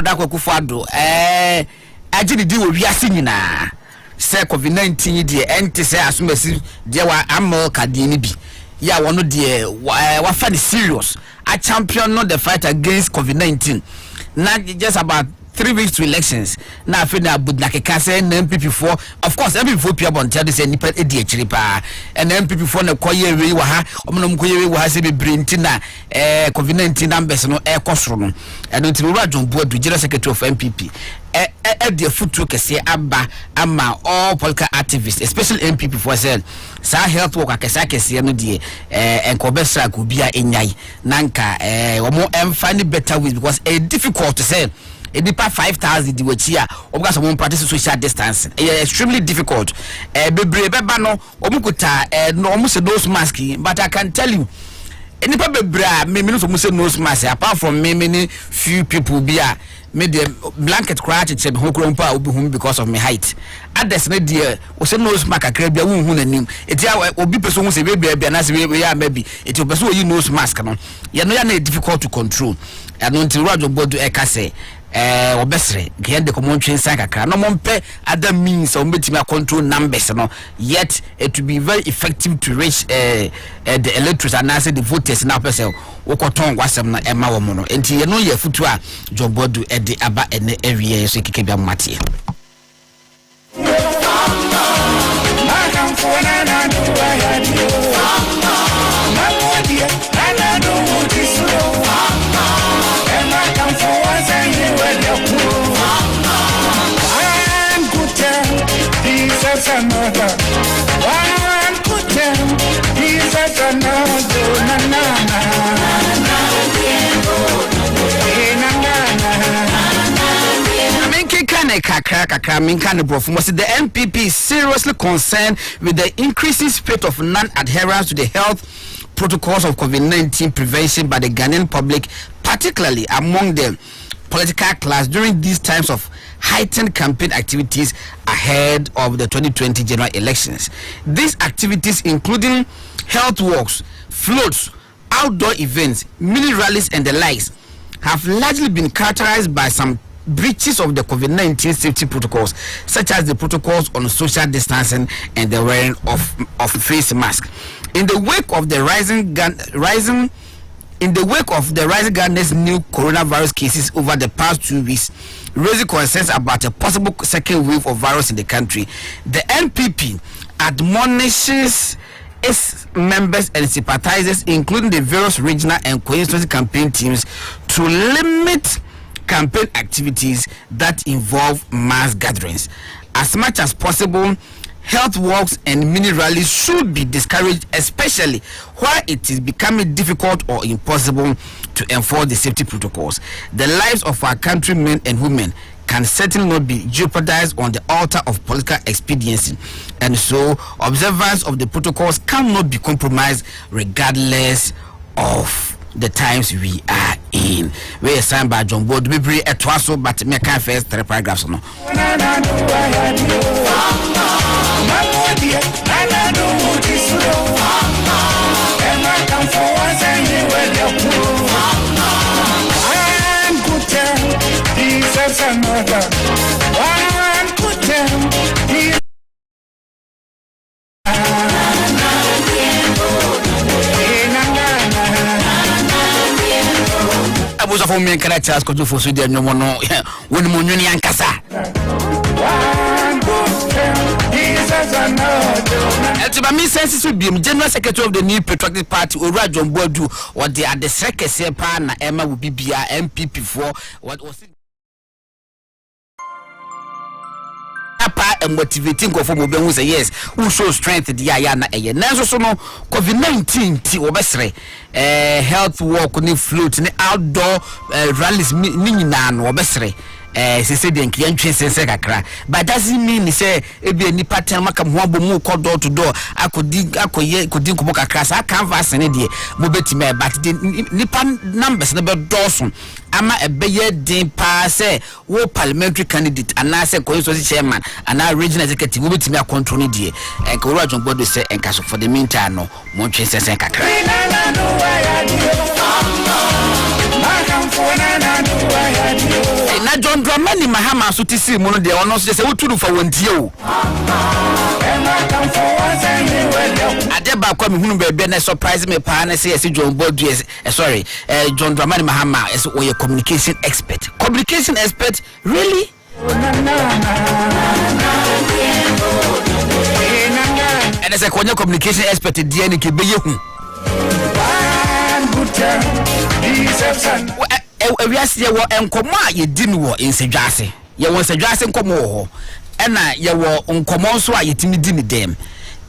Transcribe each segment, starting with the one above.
Dako Kufado agidi di wo wiase nyina say COVID-19 de enti say asumasi de wa America de ni bi ya wono de wa fa serious a champion not the fight against COVID-19 not just about 3 weeks to elections na afi na bud na keka say na MPP4 of course MPP4 pia bon tell say nipa edi akiri pa and MPP4 na koye we wa ha omnom koye we wa ha se be brinti na COVID-19 numbers no ekosoro no and until we John Boadu general secretary of MPP the futu kese aba ama all political activists especially MPP4 said sa health worker kese no de enkobesra ko bia enyai nanka omo find better ways because it's difficult to say it depart 5,000 the wachia obuka some practice social distancing extremely difficult bebre beba no omukuta no omu se nose mask but I can tell you any bebre me no so say nose mask apart from me many few people bia made the blanket crash it hokronpa obi hum because of my height others na there o say nose mask akra bia wu hu nanim eti obi person hu say bia na say we ya maybe eti person we nose mask no ya no ya na difficult to control and until Roger Bodu eka say obesre get the common train sakakra no mompe other means of meeting control numbers no yet it will be very effective to reach the electors and answer the voters now person wokoton wasem na ema wo no enti ye no ye futu a Jobodu e de aba ene area so keke bia mate The MPP is seriously concerned with the increasing spate of non-adherence to the health protocols of COVID-19 prevention by the Ghanaian public, particularly among the political class during these times of heightened campaign activities ahead of the 2020 general elections. These activities, including health walks, floats, outdoor events, mini rallies and the likes, have largely been characterized by some breaches of the COVID-19 safety protocols, such as the protocols on social distancing and the wearing of face masks. In the wake of the rising Ghana's new coronavirus cases over the past 2 weeks, raising concerns about a possible second wave of virus in the country, the NPP admonishes its members and sympathizers, including the various regional and constituency campaign teams, to limit campaign activities that involve mass gatherings. As much as possible, health walks and mini rallies should be discouraged, especially where it is becoming difficult or impossible to enforce the safety protocols. The lives of our countrymen and women can certainly not be jeopardized on the altar of political expediency, and so observance of the protocols cannot be compromised regardless of the times we are in. We are signed by John Boadu. We bring a twasso, but me can first 3 paragraphs no. Abuza for me characters ko for so dey no no woni mo nwuni ankasa Etiba mi sense so biem general secretary of the new patriotic party Owura John Boadu or the adesrekese pa na ema wo bibia MPP4 what was and motivating for who say yes, who show strength the ayana eye. Nanso so no COVID-19 ti obesre health walk ni float ni outdoor rallies ni nyina no obesre se say den kian twen sense kakra but doesn't mean say e be ni pattern maka ho abomu ko door to door akodi nkomo kakra sa canvas ne de mo betime but the nipa numbers ne be dosun ama ebeye din pa say wo parliamentary candidate ana say constituency chairman ana regional executive wo betime control ne de Owura John Boadu say enkaso for the meantime no mo twen sense kakra na John Dramani Mahama so tisi mu no de ono so se wotu fa wontie o adeba kwa me hunu bebe na surprise me pa na say John Bodu sorry John Dramani Mahama is a communication expert really and as a communication expert die ni ke beye hu we are see wo enkomo a ye di no wo insedwase ye wo insedwase nkomo ho ena ye wo nkomo nso a yetimi di ni dem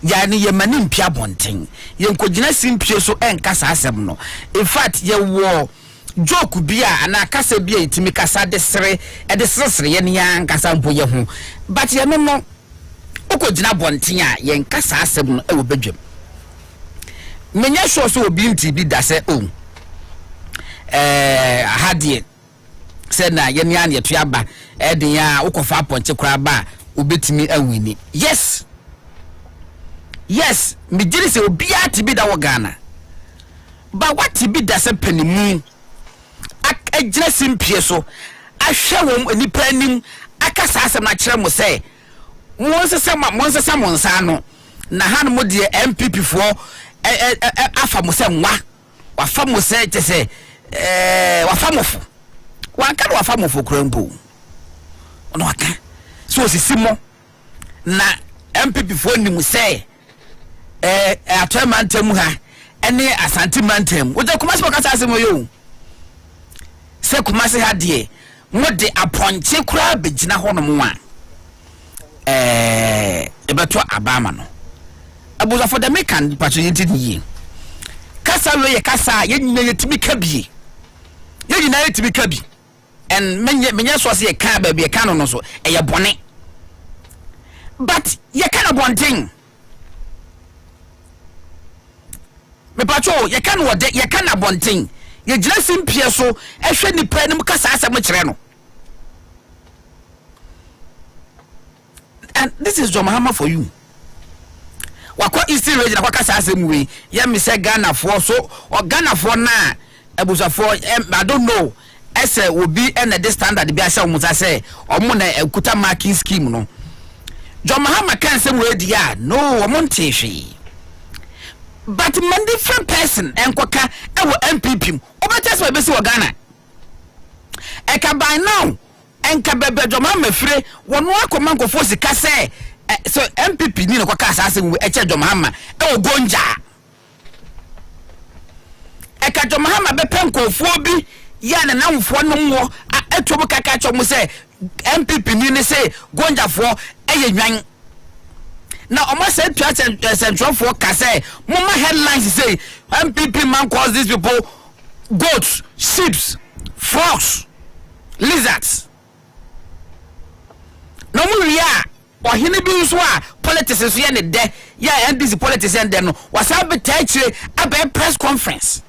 ya ni ye mani mpia bonten ye nkogina simpie so enkasa asem no in fact ye wo joke bia ana kasa bia yetimi kasa de sere ye ne ya nkasa mpo ye ho but ye no okogina bonten a ye nkasa asem no e wo bedwam menya sure so obi nti bi da se o hadie said na ye nya ye tuaba den ya ukofa aponche kura ba obetimi awini yes me jiri se obi atibi da wo Ghana ba what bi da se panimu agire simpie so ahwe wo nipa anim akasa asem na kire mo se monse monsa no na han mo de MPP fo afa mo se nwa wafa mo se tese wafamofo wanka do wafamofo krampo ono aka so osisimo na MPP fo ni mu say atomantam ha ene asante mantam wo de kumase bakasa asemo yo se kumase ha de mo de aponche kura begina hono mo a ebeto abama no abuza for the mekan patriotic yi kasa we ye kasa ye nyina yetimi kabie ye nyina yetimi kabi en menye so se ye ka ba be ka no so e ye bone but ye kana bonten me pacho ye kana wode ye kana bonten ye gina simpie so e hwe nipa nim kasa asem kire no and this is John Mahama for you wakwa Eastern region akwa kasa asem we ye me say Ghana for so or Ghana for na ebusafo I don't know ese obi and the standard bi asa omuta say omo na ekuta marking scheme no John Mahama kan say we dia no omo ntehwe but man different person enkoka ewo MPP obetese we be si wo Ghana eka by now enka bebe John Mahama fire wono akoma nkofo sika say so MPP ni no kwa kasa asem we eche John Mahama ewo gonja eka John Mahama be penkofuo bi ya na namfo no wo etobo kaka chomo say MPP ni say gonjafo eye nwan na omo say to central for ka say mama headlines say MPP man calls these people goats, sheep, frogs, lizards. No mu ria or hini bi so a politics so ye ne de ya NDC politics and dem no wasa be tachire abe press conference.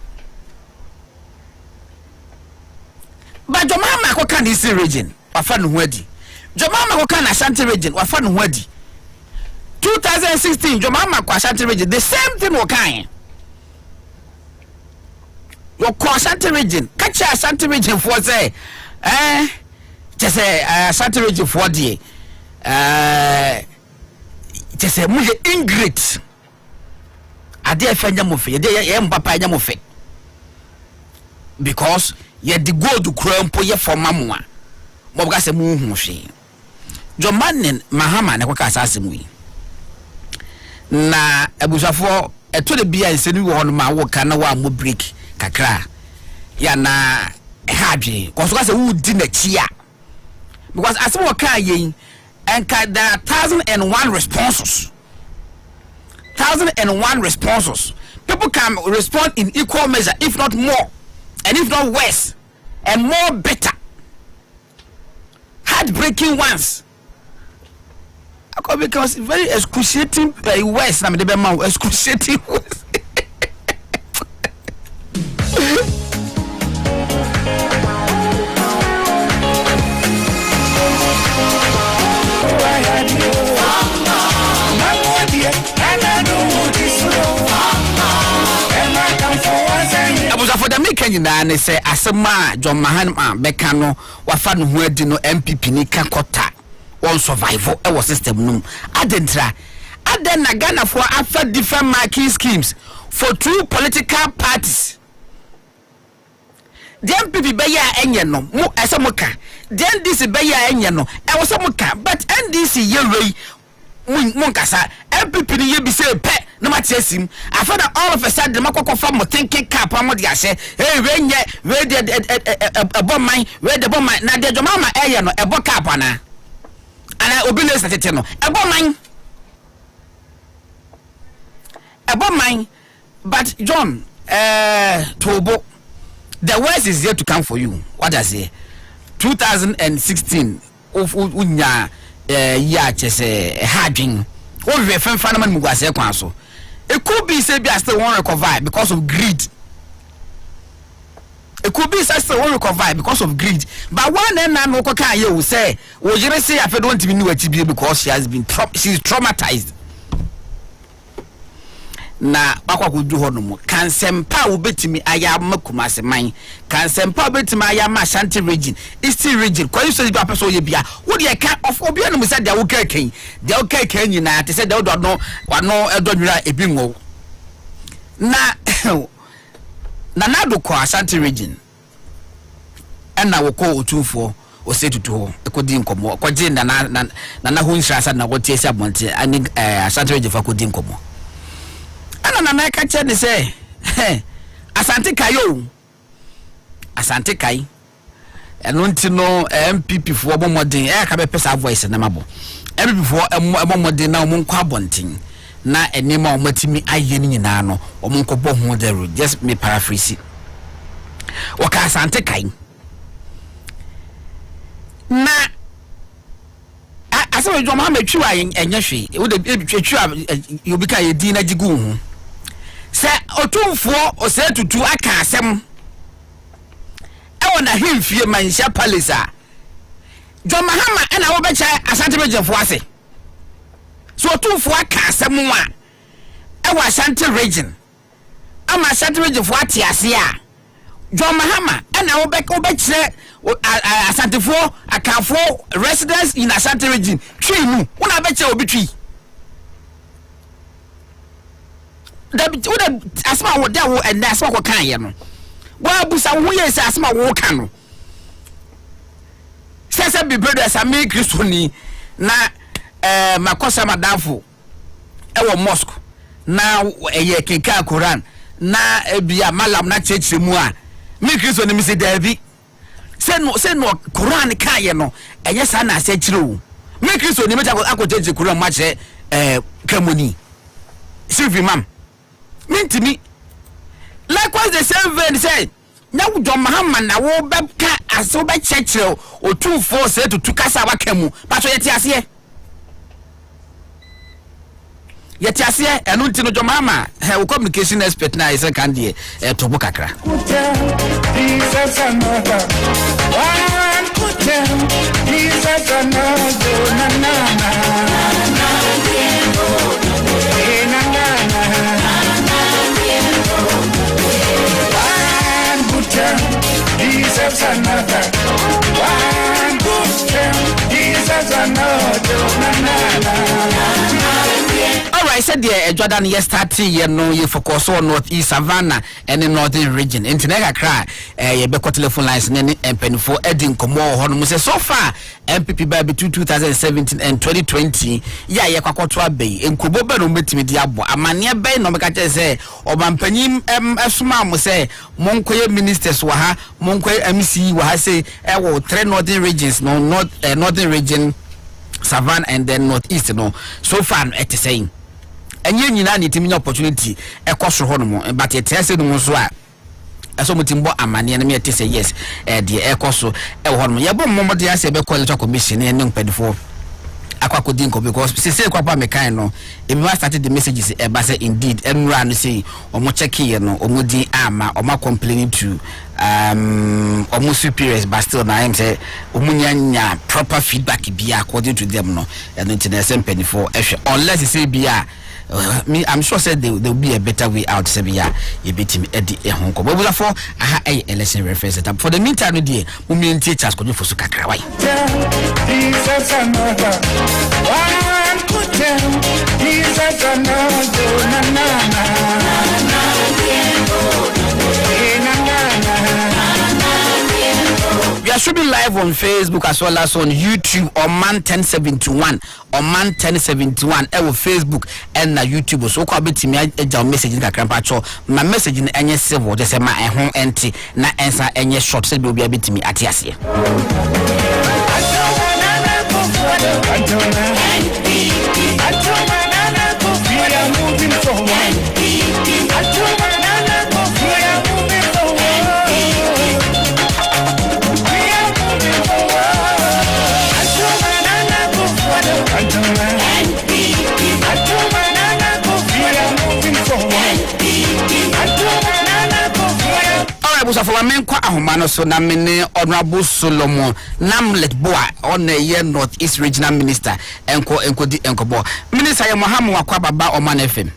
But John Mahama ko kan Eastern region wafa no ho adi. John Mahama ko kan Ashanti region wafa no ho adi. 2016 John Mahama ko Ashanti region the same thing wo kan. Wo ko Ashanti region catch Ashanti region for say just say Ashanti region for die just say mu je ingrate ade afanya mo fe ye mbapa anya mo fe because ye the gold krampo ye for mamwa mo buka se mu hu hwe John Mahama ne kwaka asase mu yi na abusafo eto de bia nseni wo hono ma wo kana wa mo break kakra ya na hadwe ko so ka se wo di na chia because as we ka yen enka there are 1001 responses 1001 responses people can respond in equal measure if not more and if not worse and more better heartbreaking ones because very excruciating words na me dey ma excruciating words for the make nyina ne say asema John Mahama beka no wafa no ho adi no MPP ni ka kota on survival e was system no adentra aden na Ghana for after different marketing schemes for two political parties. The MPP be ya enye no mu esemuka the NDC be ya enye no e wo semuka but NDC ye wei mun kasa MPP ni ye bi se pe no matiesim after all of a sudden makokofa mo thinking cap am de ase hey we nye we de bomman we de bomman na de jomama eye no ebo cap ana obi le satete no ebo man but John Tobo, the worst is yet to come for you. What I say 2016 unya ya chese Adhering o we fen fanaman mugwase kwan so it could be say be still won't recover because of greed. It could be say still won't recover because of greed, but one and no kan ye will say o jere say I don't even know what because she has been she's traumatized. Na akwa kudu ho no mu kansempa obetimi aya makumase man kansempa obetimi aya ma Ashanti region Eastern region kwa you say be apeso ye bia wo de ka of obi no say de wo ka kan de wo ka kan nyina te say de wo do no wano edonwira ebi ngo na nado kwa Ashanti region na wo ko otufo o say tutu ho ekodi nkomo kwa je na ho nshasa na wo tie sia bonte ani Ashanti region fa kodi nkomo ana na ka che ne say Asante Kayo Asante Kai eno ntino MPP fo bomodin ka be pesa voice na mabo MPP fo bomodin na mo nkwa bontin na enema o matimi aye ni nyina no o mo nkobo ho deru just me paraphrase waka Asante Kai na aso John Mahama twiwa enye hwe wo de twiwa yobika ye din na jigu hu se otumfo o se tutu aka asem e wona hemfie manhia palace a John Mahama na wo becha Asante regionfo ase so otumfo aka asem a e wa Asante region ama Asante regionfo ate ase a John Mahama na wo becha Asantefo akafo residents in Asante region twi mu wona becha obi twi da asma wo da wo and asma ko kan ye no wa busa wo ye se asma wo kan no sese bi brothers ami kristoni na makosa madafo e wo mosque na eye kenka Quran na bia malam na church mu a mi kristoni mi se davi se no Quran kan ye no eye sa na se kire mi kristoni mi ta ko church Quran ma che kamoni silvi mam mintimi likewise the same vein say na John Mahama na wo beka aso be chechire otufo say to kasa wakamu pato yeti ase enu ntino John Mahama he communication expert na is kan die to bo kakra Jesus another one good turn Jesus another all right said the Jordan yes starting you know you focus on northeast Savannah and in northern region internet cry you be telephone lines and penfo Adhering komo ho say so far MPP by between 2017 and 2020 yeah ye kwakoto abey enkobo be no metimi di abo amane be no meka che say obampanyim esuma mo say monkoye ministers wa ha monkoye MC wa ha say e wo three northern regions no northern region Savannah and then northeast no so far it is saying enye nyina ni timi opportunity e koso ho no but it say no so a eso mutimbo amane na me it say yes de e koso e ho no ye bo momode ase be call commission ne mpedifo akwakodinko because say kwapa me kind no if we started the messages e say indeed enra no say omo check here no omo di ama omo complaining to omo superiors but still na am say omo nya proper feedback bia according to them no and internet sempany for unless you say bia me I'm sure said there will be a better way out say bia you beat him edi ehonko but for aha election reference setup for the meantime no dey mo me teachers ko for so kakra why Jesus another one could tell Jesus another na na we are streaming live on Facebook as well as on YouTube Oman 1071 Oman 1071 ewo Facebook and na YouTube so kwa betimi eja message nka krampa cho ma message na enye civil just say ma ehon enti na ensa enye short say be obi betimi ate ase Busa for men kwa ahomano so na mene honorable Solomon Namlet Boa on the North East Regional Minister enko di enko Minister ya Mohamed akwa baba Omanfm.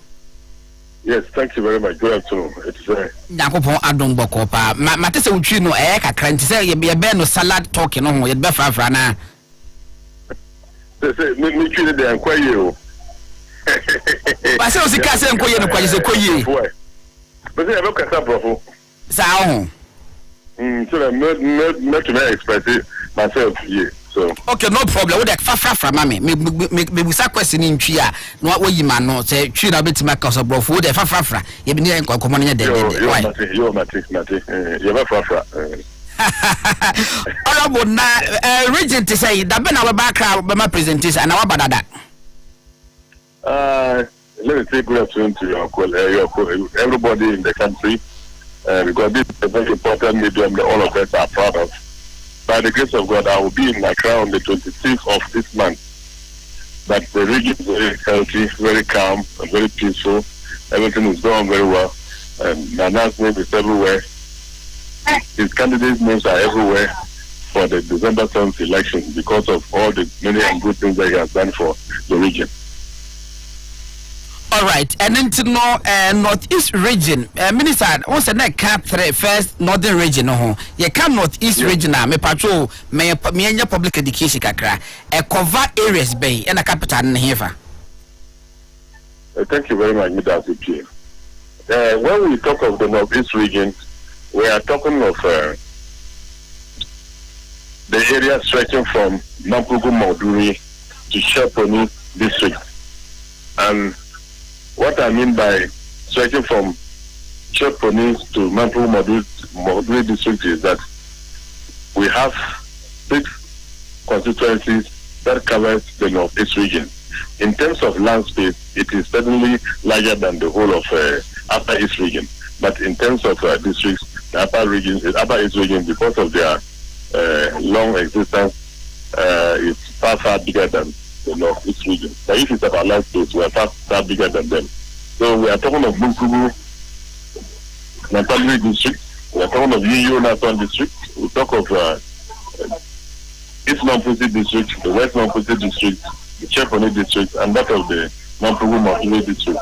Yes, thank you very much. Good afternoon. It's Yakopon adom boko pa matese utwi no kakra nti se ye be no salad talk no ho ye be frafra na. Say me twi de enkoye o. Ba se o sika se enkoye no kwaje se koye. But say about kasa brofo. So that not to express it myself here. So okay, no problem. What fa mama me busa question in tria no what you man no say twi na betima ka so brofo wo de fa ye bi ne enko komo ne de why you matic you ba fa honorable na regent say da be na we ba kra be ma presentation na wa badada let me say good afternoon to your everybody in the country. Because this is a very important medium that all of us are proud of. By the grace of God, I will be in Accra on the 26th of this month. But the region is very healthy, very calm, and very peaceful. Everything is going very well. And Nana's name is everywhere. His candidates' names are everywhere for the December 7th election because of all the many and good things that he has done for the region. All right, and then to know Northeast region, Minister, what's the next first Northern region? No, you come Northeast region now. Me patrol, me public education kakra. Cover areas bay and a capital in here. Thank you very much, Mr. When we talk of the Northeast region, we are talking of the area stretching from Nampugu Mauduri to Sheponi district, and what I mean by stretching from Sheponi to Nampugu Mauduri district is that we have 6 constituencies that covers the Northeast region. In terms of land space, it is certainly larger than the whole of Upper East region. But in terms of districts, the Upper East region, because of their long existence, is far bigger than the Northeast region. But if it's about land space, we are far bigger than them. So we are talking of Munkugu, Natali district, we are talking of Yiyo Nasan district, we talk of East Nampusi district, the West Nampusi district, the Cheponi district, and that of the Nampugu Mauduri district.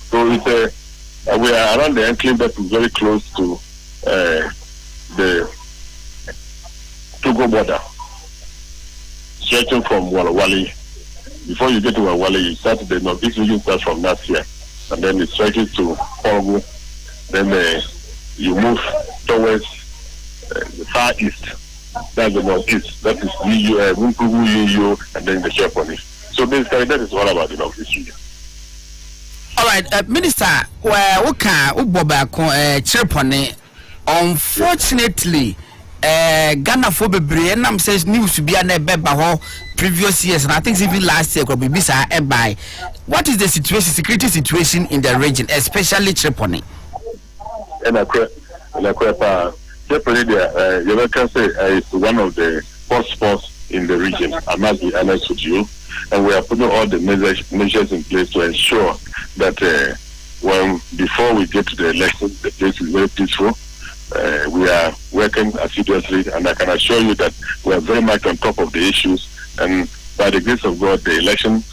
So it's we are around the enclave that is very close to the Togo border, stretching from Walawali. Before you get to Walawali, you start the Northeast region starts from Nasia, and then it stretches to Kongo. Then you move towards the far east. That's the Northeast. That is Munkugu, Yiyo, and then the Cheponi. So basically, that is all about the Northeast region. All right, Minister, Cheponi, unfortunately, Ghana for Bebre says news to be an ebeba previous years, and I think even last year could be by. What is the situation, security situation in the region, especially Cheponi? And Cheponi, you can say is one of the hotspots in the region. I must be honest with you. and we are putting all the measures in place to ensure that before we get to the election, the place is very peaceful. We are working assiduously, and I can assure you that we are very much on top of the issues. And by the grace of God, the election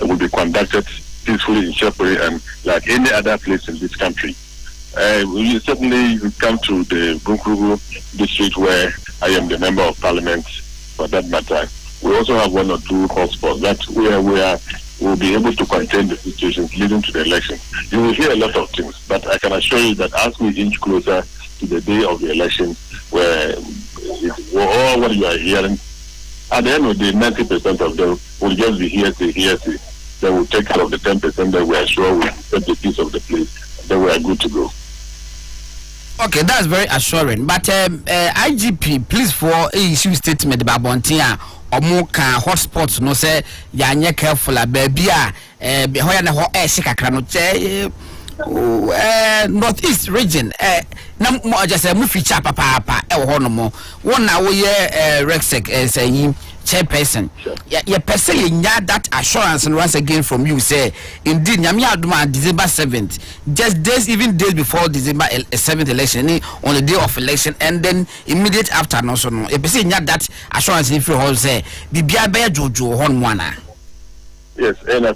will be conducted peacefully in Shepuri and like any other place in this country. We certainly come to the Bunkrugu district where I am the member of parliament for that matter. We also have one or two hotspots that we'll be able to contain the situations leading to the election. You will hear a lot of things, but I can assure you that as we inch closer to the day of the election, where all what you are hearing, at the end of the day, 90% of them will just be hearsay. Then we'll take care of the 10% that we are sure will set the peace of the place. Then we are good to go. Okay, that's very assuring. But IGP, please for issue statement about Bontia or more hotspots. No say you're careful. Baby, northeast region. No, just a movie chapa papa. One now we Rexec saying chairperson. Your person that assurance and once again from you say indeed Nyamiaduma December 7th, just days before December 7th election, on the day of election, and then immediate after no so no. A person that assurance if you all say Bibia Bear Jojo Honwana. Yes, and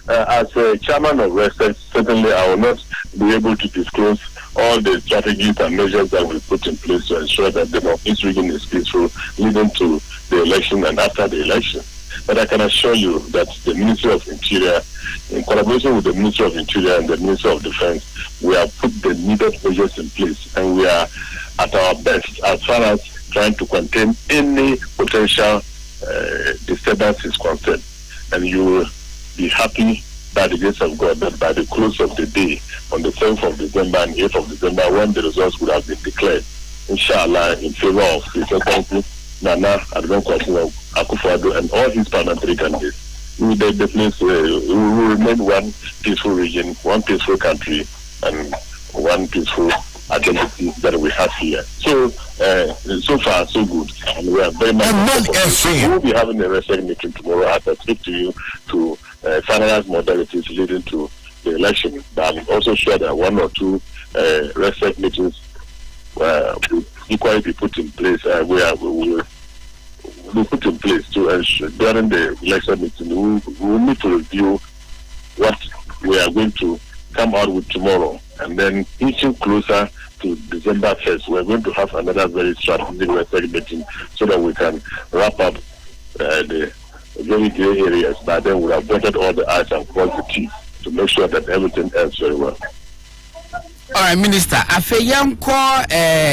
as a chairman of Research, certainly I will not be able to disclose all the strategies and measures that we put in place to ensure that the Northeast region is peaceful leading to the election and after the election. But I can assure you that the Ministry of Interior, in collaboration with the Ministry of Interior and the Ministry of Defense, we have put the needed measures in place, and we are at our best as far as trying to contain any potential disturbance is concerned. And you will be happy by the grace of God that by the close of the day, on the 7th of December and 8th of December, when the results would have been declared, inshallah, in favor of the Excellency Nana Adhering Akufo-Addo and all his parliamentary candidates, the place will remain one peaceful region, one peaceful country, and one peaceful identity that we have here. So, so far, so good. And we are very much. We will be having a wrestling meeting tomorrow as I speak to you to finalize modalities leading to the election. But I'm also sure that one or two wrestling meetings will equally be put in place. We will be put in place to ensure during the election meeting. We will need to review what we are going to come out with tomorrow, and then inching closer to December 1st, we're going to have another very strategic wrestling meeting so that we can wrap up the very gray areas. But then we have dotted all the I's and crossed the T's to make sure that everything ends very well. All right, Minister. Afe yanko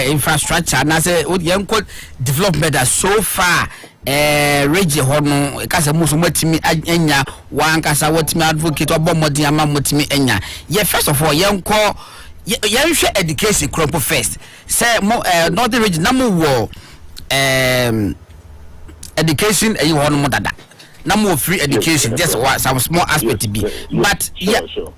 infrastructure na say yanko development so far region hono kasa muso matimi anya wan kasa watimi advocate obomodi ama motimi anya. Ye first of all yanko yanhwe education crop first. Say northern region na mo wo education e hono mo dada. Na more free education, just some small aspect to be. But Sure.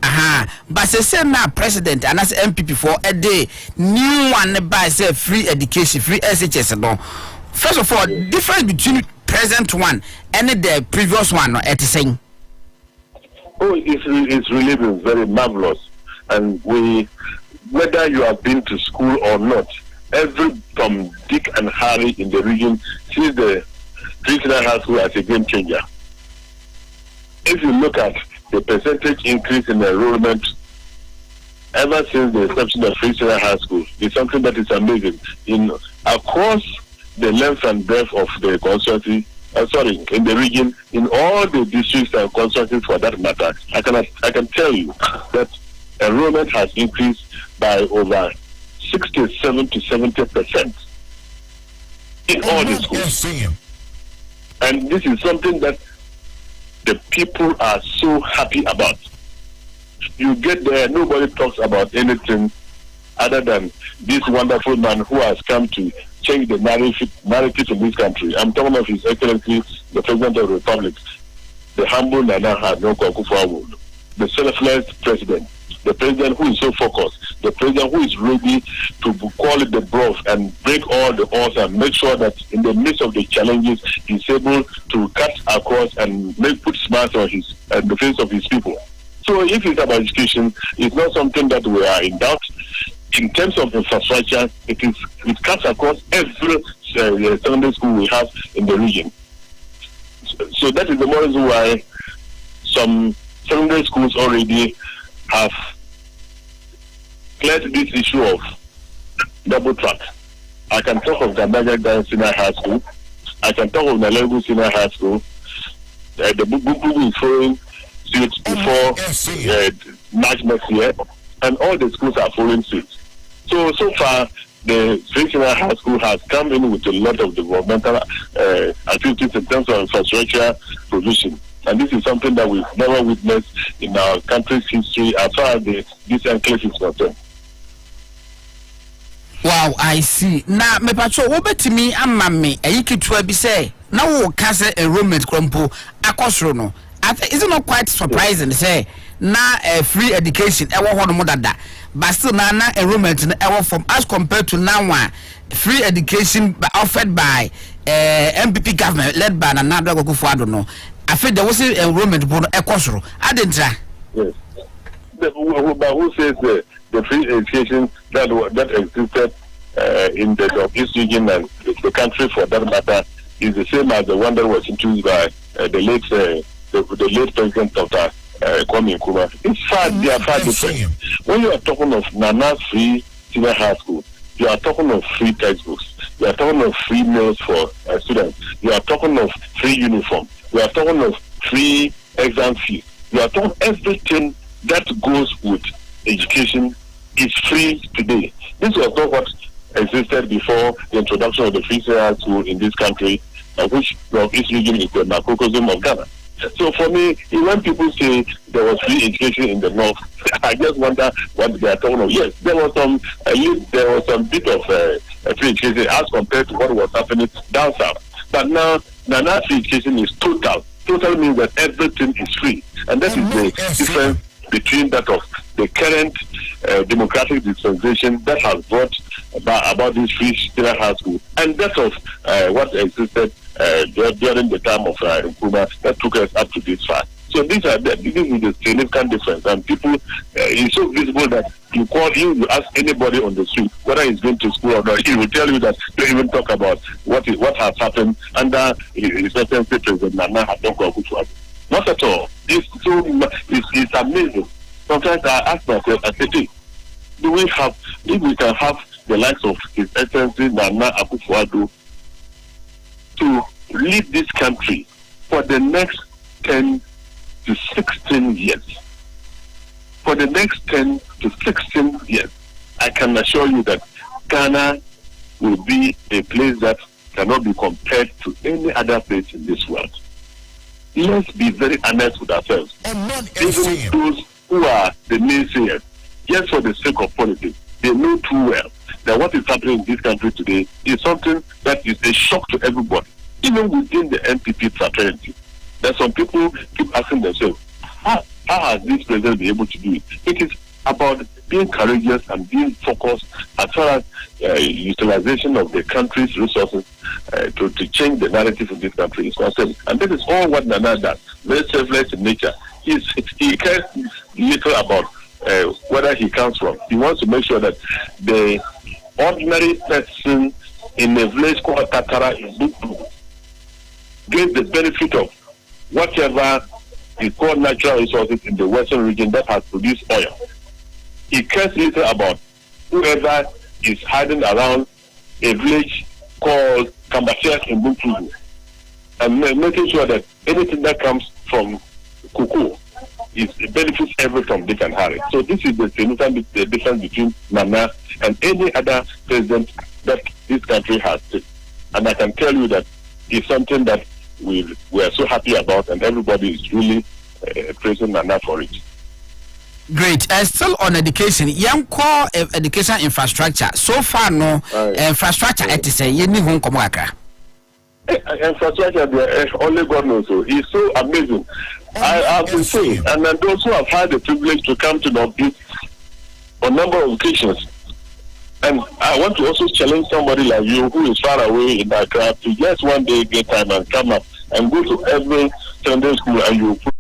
But say now president and as MPP for a day, new one by say free education, free SHS no. First of all, difference between present one and the previous one at the same. Oh, it's really been very marvelous. And whether you have been to school or not, every Tom, Dick and Harry in the region sees the Christian High School as a game changer. If you look at the percentage increase in enrollment ever since the inception of Christian High School, it's something that is amazing. Across the length and breadth of the constituency, in the region, in all the districts and constituencies for that matter, I can tell you that enrollment has increased by over 67 to 70% in all the schools. And this is something that the people are so happy about. You get there, nobody talks about anything other than this wonderful man who has come to change the narrative in this country. I'm talking of His Excellency, the President of the Republic, the humble Nana Adhering Akufo-Addo, the selfless president, the president who is so focused, the president who is ready to call it the broth and break all the odds and make sure that in the midst of the challenges, he's able to cut across and put smiles on the face of his people. So if it's about education, it's not something that we are in doubt. In terms of infrastructure, it cuts across every secondary school we have in the region. So that is the more reason why some secondary schools already have cleared this issue of double track. I can talk of Gamaga Senior High School. I can talk of Nalego Senior High School. The Bubu is following suit before March next year, and all the schools are following suit. So far, the Senior High School has come in with a lot of developmental activities in terms of infrastructure provision. And this is something that we've never witnessed in our country's history as far as this enclave is concerned. Wow, I see. Now, me patrol, what me and mammy, a yiki to be say, now cast enrollment crumple, akosrono. It's not quite surprising, say, now a free education, ever one more than that. But still, now enrollment in our form as compared to now free education offered by MPP government led by another Gokufu, I don't know. I feel there was an enrollment board ekosro. I didn't try. Yes. But who says the free education that existed in the Northeast region and the country for that matter is the same as the one that was introduced by the late president Dr. Kwame Nkrumah. They are far different. When you are talking of Nana Free Senior High School, you are talking of free textbooks. You are talking of free meals for students. You are talking of free uniform. You are talking of free exam fees. You are talking everything that goes with education is free today. This was not what existed before the introduction of the free senior school in this country, which Northeast region is the microcosm of Ghana. So for me, when people say there was free education in the north, I just wonder what they are talking about. Yes, there was some bit of free education as compared to what was happening down south. But now free education is total. Total means that everything is free, and that is the difference between that of the current democratic dispensation that has brought about this free senior high school, and that of what existed during the time of Nkrumah that took us up to this far. So this is the significant difference, and people it's so visible that you ask anybody on the street whether he's going to school or not, he will tell you that don't even talk about what has happened under His Excellency President Nana Adhering. Not at all. It's amazing. Sometimes I ask myself, I say, hey, if we can have the likes of His Excellency Nana Akufo-Addo to lead this country for the next 10 to 16 years. For the next 10 to 16 years, I can assure you that Ghana will be a place that cannot be compared to any other place in this world. Let's be very honest with ourselves. Even those who are the naysayers, just for the sake of politics, they know too well that what is happening in this country today is something that is a shock to everybody, even within the NPP fraternity. That some people keep asking themselves, how has this president been able to do it? It is about being courageous and being focused as far as utilization of the country's resources to change the narrative of this country is concerned. And this is all what Nana does. Very selfless in nature. He cares little about whether he comes from. He wants to make sure that the ordinary person in a village called Tatara in Buku gets the benefit of whatever is called natural resources in the western region that has produced oil. He cares little about whoever is hiding around a village called Kambasias in Buku and making sure that anything that comes from cocoa benefits everyone from Dick and Harry. So this is the significant difference between Nana and any other president that this country has. And I can tell you that it's something that we are so happy about, and everybody is really praising Nana for it. Great. Still on education, young core education infrastructure. So far, no infrastructure. It is a yeni home komaka. Infrastructure, only God knows. So it's so amazing. I've been saying, and those who have had the privilege to come to Northeast on a number of occasions. And I want to also challenge somebody like you who is far away in Accra to just one day get time and come up and go to every Sunday school and you put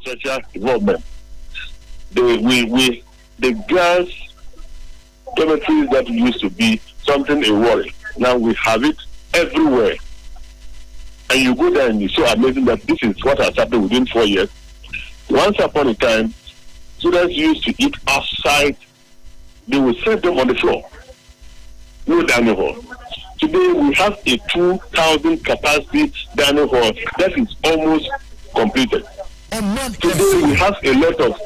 social development. The girls' dormitories that used to be something a worry. Now we have it everywhere. And you go there and it's so amazing that this is what has happened within 4 years. Once upon a time, students used to eat outside. They would set them on the floor. No dining hall. Today we have a 2,000 capacity dining hall that is almost completed. Today we have a lot of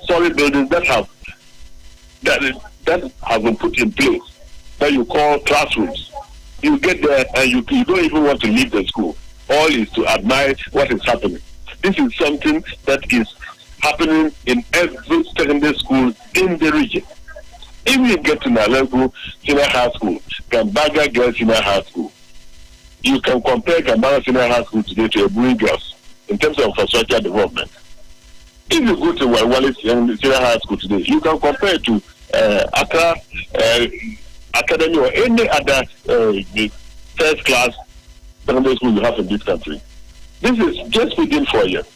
solid buildings that have been put in place that you call classrooms. You get there and you don't even want to leave the school. All is to admire what is happening. This is something that is happening in every secondary school in the region. If you get to Nalego Senior High School, Gambaga Girls Senior High School, you can compare Gambaga Senior High School today to Adhering Girls in terms of infrastructure development. If you go to Wallis Senior High School today, you can compare it to Accra Academy or any other first class secondary school you have in this country. This is just within 4 years.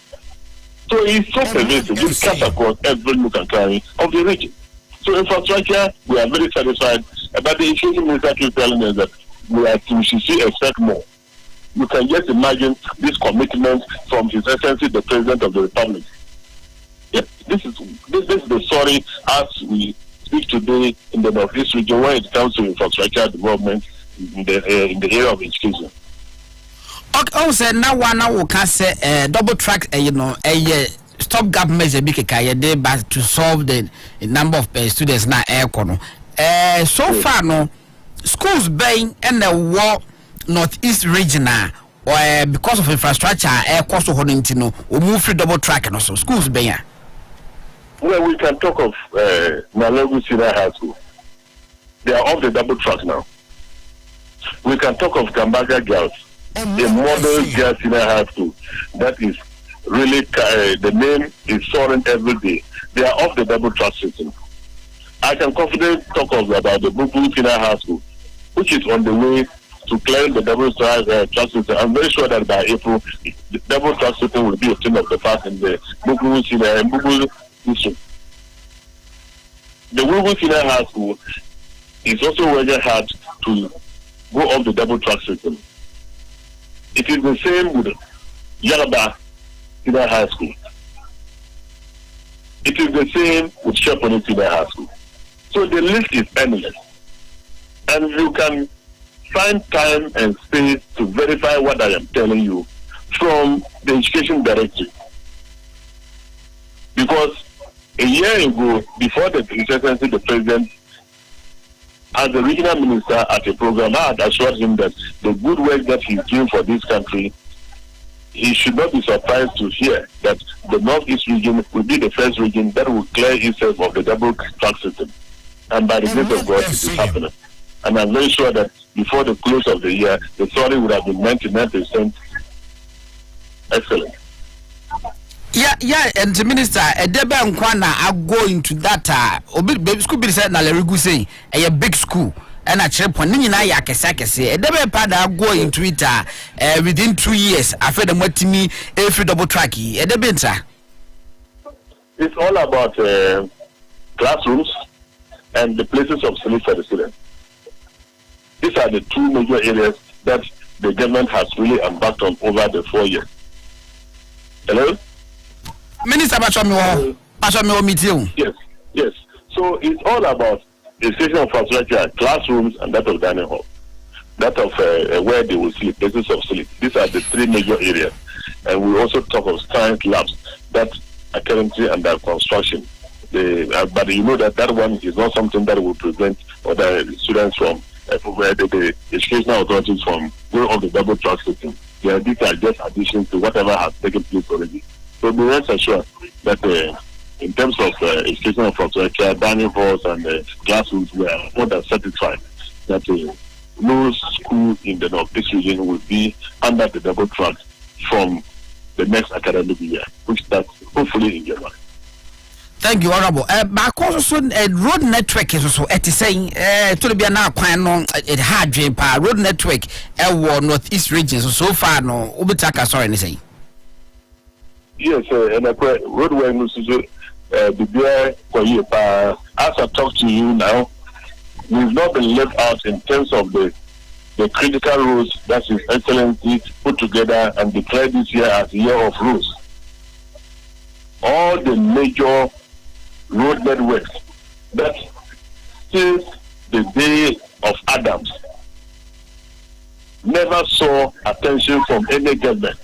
So it's so pervasive. It cuts across every nook and cranny of the region. So infrastructure, we are very satisfied. But the education minister keeps telling us that we should expect more. You can just imagine this commitment from His Excellency the President of the Republic. Yes, this is the story as we speak today in the Northeast region when it comes to infrastructure development in the area of education. Okay, say now one can say double track, stop gap measure big day but to solve the number of students now air corner. So far no schools being in the war Northeast region or because of infrastructure air cost of no we move through double track and also schools being. Well, we can talk of Nalego Senior High School. They are off the double track now. We can talk of Gambaga Girls, a model girls senior high school that is really the name is soaring every day. They are off the double track system. I can confidently talk about the Bubu Senior High School, which is on the way to clear the double track system. I'm very sure that by April, the double track system will be a thing of the past in the Bubu Senior and Bubu district. The Bubu Senior High School is also working hard to go off the double track system. It is the same with Yaraba Senior High School. It is the same with Sheponi Senior High School. So the list is endless. And you can find time and space to verify what I am telling you from the Education Directorate. Because a year ago, before the presidency, the president, as the regional minister at a program, I had assured him that the good work that he's doing for this country, he should not be surprised to hear that the Northeast region will be the first region that will clear itself of the double track system. And by the grace of God, it is happening. And I'm very sure that before the close of the year, the story would have been 99% excellent. Yeah, and the minister, a deba and kwana are going to that baby school be said na lerigu say a big school and a chip on nina ya kesakese a deba pada go into it within 2 years after the matimi every double tracky a debenta. It's all about classrooms and the places of sleep for the students. These are the two major areas that the government has really embarked on over the 4 years. Hello? Minister Bachomi meeting. Yes. So it's all about the education infrastructure, classrooms, and that of dining hall. That of where they will sleep, places of sleep. These are the three major areas. And we also talk of science labs that are currently under construction. But you know that one is not something that will prevent other students from the educational authorities from going off the double track system. These are just additions to whatever has taken place already. So be rest assured that in terms of educational infrastructure, dining halls and classrooms, we are more than satisfied that no school in the Northeast region will be under the double track from the next academic year, which starts hopefully in January. Thank you, Honorable. Back also, road network is also at saying to be now quite long. It had road network Northeast region. So far, no, Ubitaka, sorry, anything. Yes, and roadway as I talk to you now, we've not been left out in terms of the critical roads that His Excellency put together and declared this year as the year of roads. All the major road networks that since the day of Adams never saw attention from any government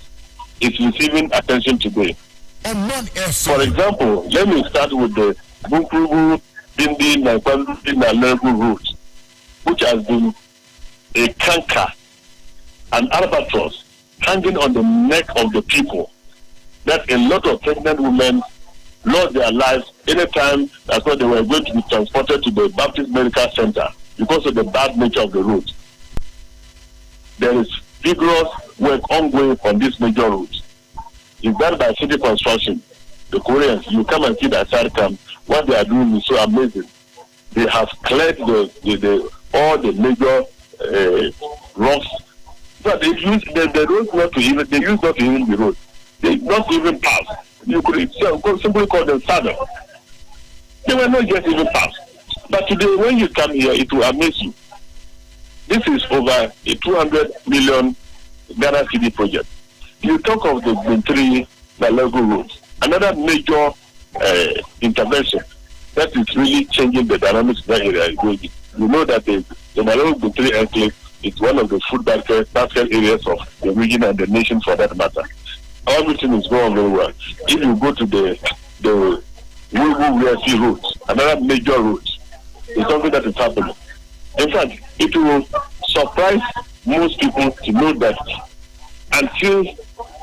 is receiving attention today. For example, let me start with the Bukubu, Dindi, Nankwandu route, which has been a canker, an albatross hanging on the neck of the people, that a lot of pregnant women lost their lives anytime that's why they were going to be transported to the Baptist Medical Center because of the bad nature of the route. There is vigorous work ongoing on this major route. It's done by city construction. The Koreans, you come and see the side camp. What they are doing is so amazing. They have cleared all the major rocks. But they use the roads not to even. They use not to even the road. They not even pass. You could simply call them saddle. They were not just even passed. But today, when you come here, it will amaze you. This is over a 200 million Ghana city project. You talk of the Bintri Nalego road, another major intervention that is really changing the dynamics of that area. You know that the Nalego Bintri enclave is one of the food basket areas of the region and the nation for that matter. Everything is going very well. If you go to the Wugu road, another major road, it's something that is happening. In fact, it will surprise most people to know that until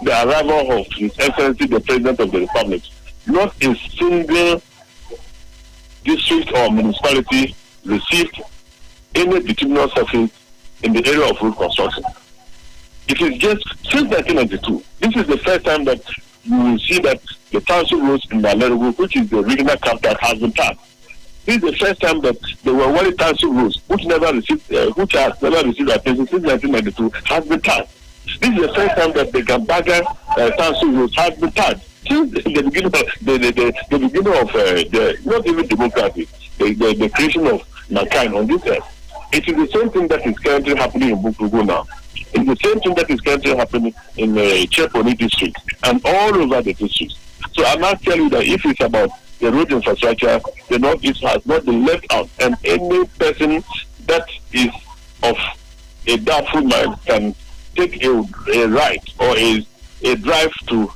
the arrival of His Excellency the President of the Republic, not a single district or municipality received any bituminous surface in the area of road construction. It is just since 1992. This is the first time that you will see that the township roads in Nalego, which is the regional capital, has been tapped. This is the first time that the Wawali township roads, which has never received attention since 1992, has been tapped. This is the first time that the Gambaga township roads has been tapped. Since the beginning of the beginning of the not even democracy, the creation of mankind on this earth. It is the same thing that is currently happening in Bukugu now. It's the same thing that is currently happening in Cheponi district and all over the districts. So I must tell you that if it's about the road infrastructure, the Northeast has not been left out, and any person that is of a doubtful mind can take a ride or a drive to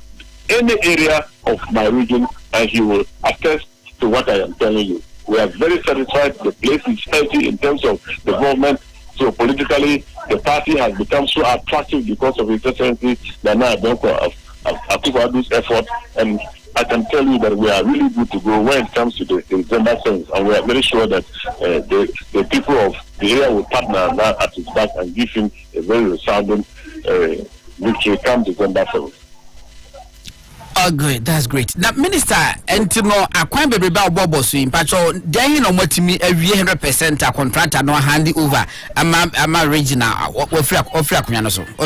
any area of my region, and he will attest to what I am telling you. We are very satisfied. The place is healthy in terms of the government. So politically, the party has become so attractive because of His Excellency Nana Akufo-Addo's effort. And I can tell you that we are really good to go when it comes to the December sense. And we are very sure that the people of the area will partner now at his back and give him a very resounding victory come December 7th. Oh, great. That's great. Now, Minister, and to know, I can't be about Bobo Swim, Patrol, then no more to me every 100% a contractor no handy over. I'm a regional or free or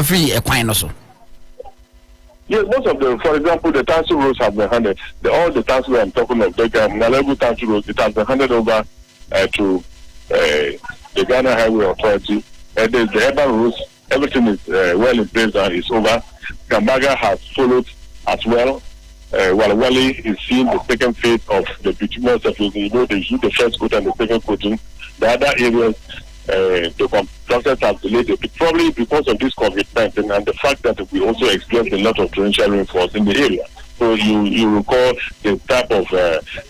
free equine also. Yes, most of them, for example, the township roads have been handed. All the townships I'm talking of, the Nalego township roads, it has been handed over to the Ghana Highway Authority. The urban roads, everything is well in place and it's over. Gambaga has followed as well. Wali is seeing the second phase of the bituminous surface. You know, they do the first coat and the second coating. The other areas, the contractors have delayed it, probably because of this COVID-19 and the fact that we also experienced a lot of torrential rainfalls in the area. So you recall the type of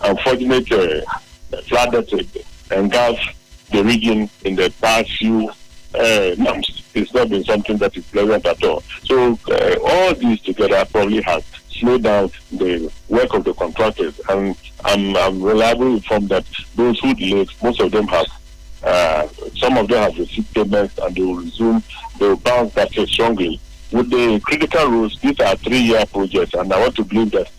unfortunate flood that engulfed the region in the past few months. It's not been something that is pleasant at all. So all these together probably has slowed down the work of the contractors, and I'm reliably informed that those who delayed, most of them have some of them have received payments and they will bounce back strongly. With the critical roads, these are 3-year projects, and I want to believe that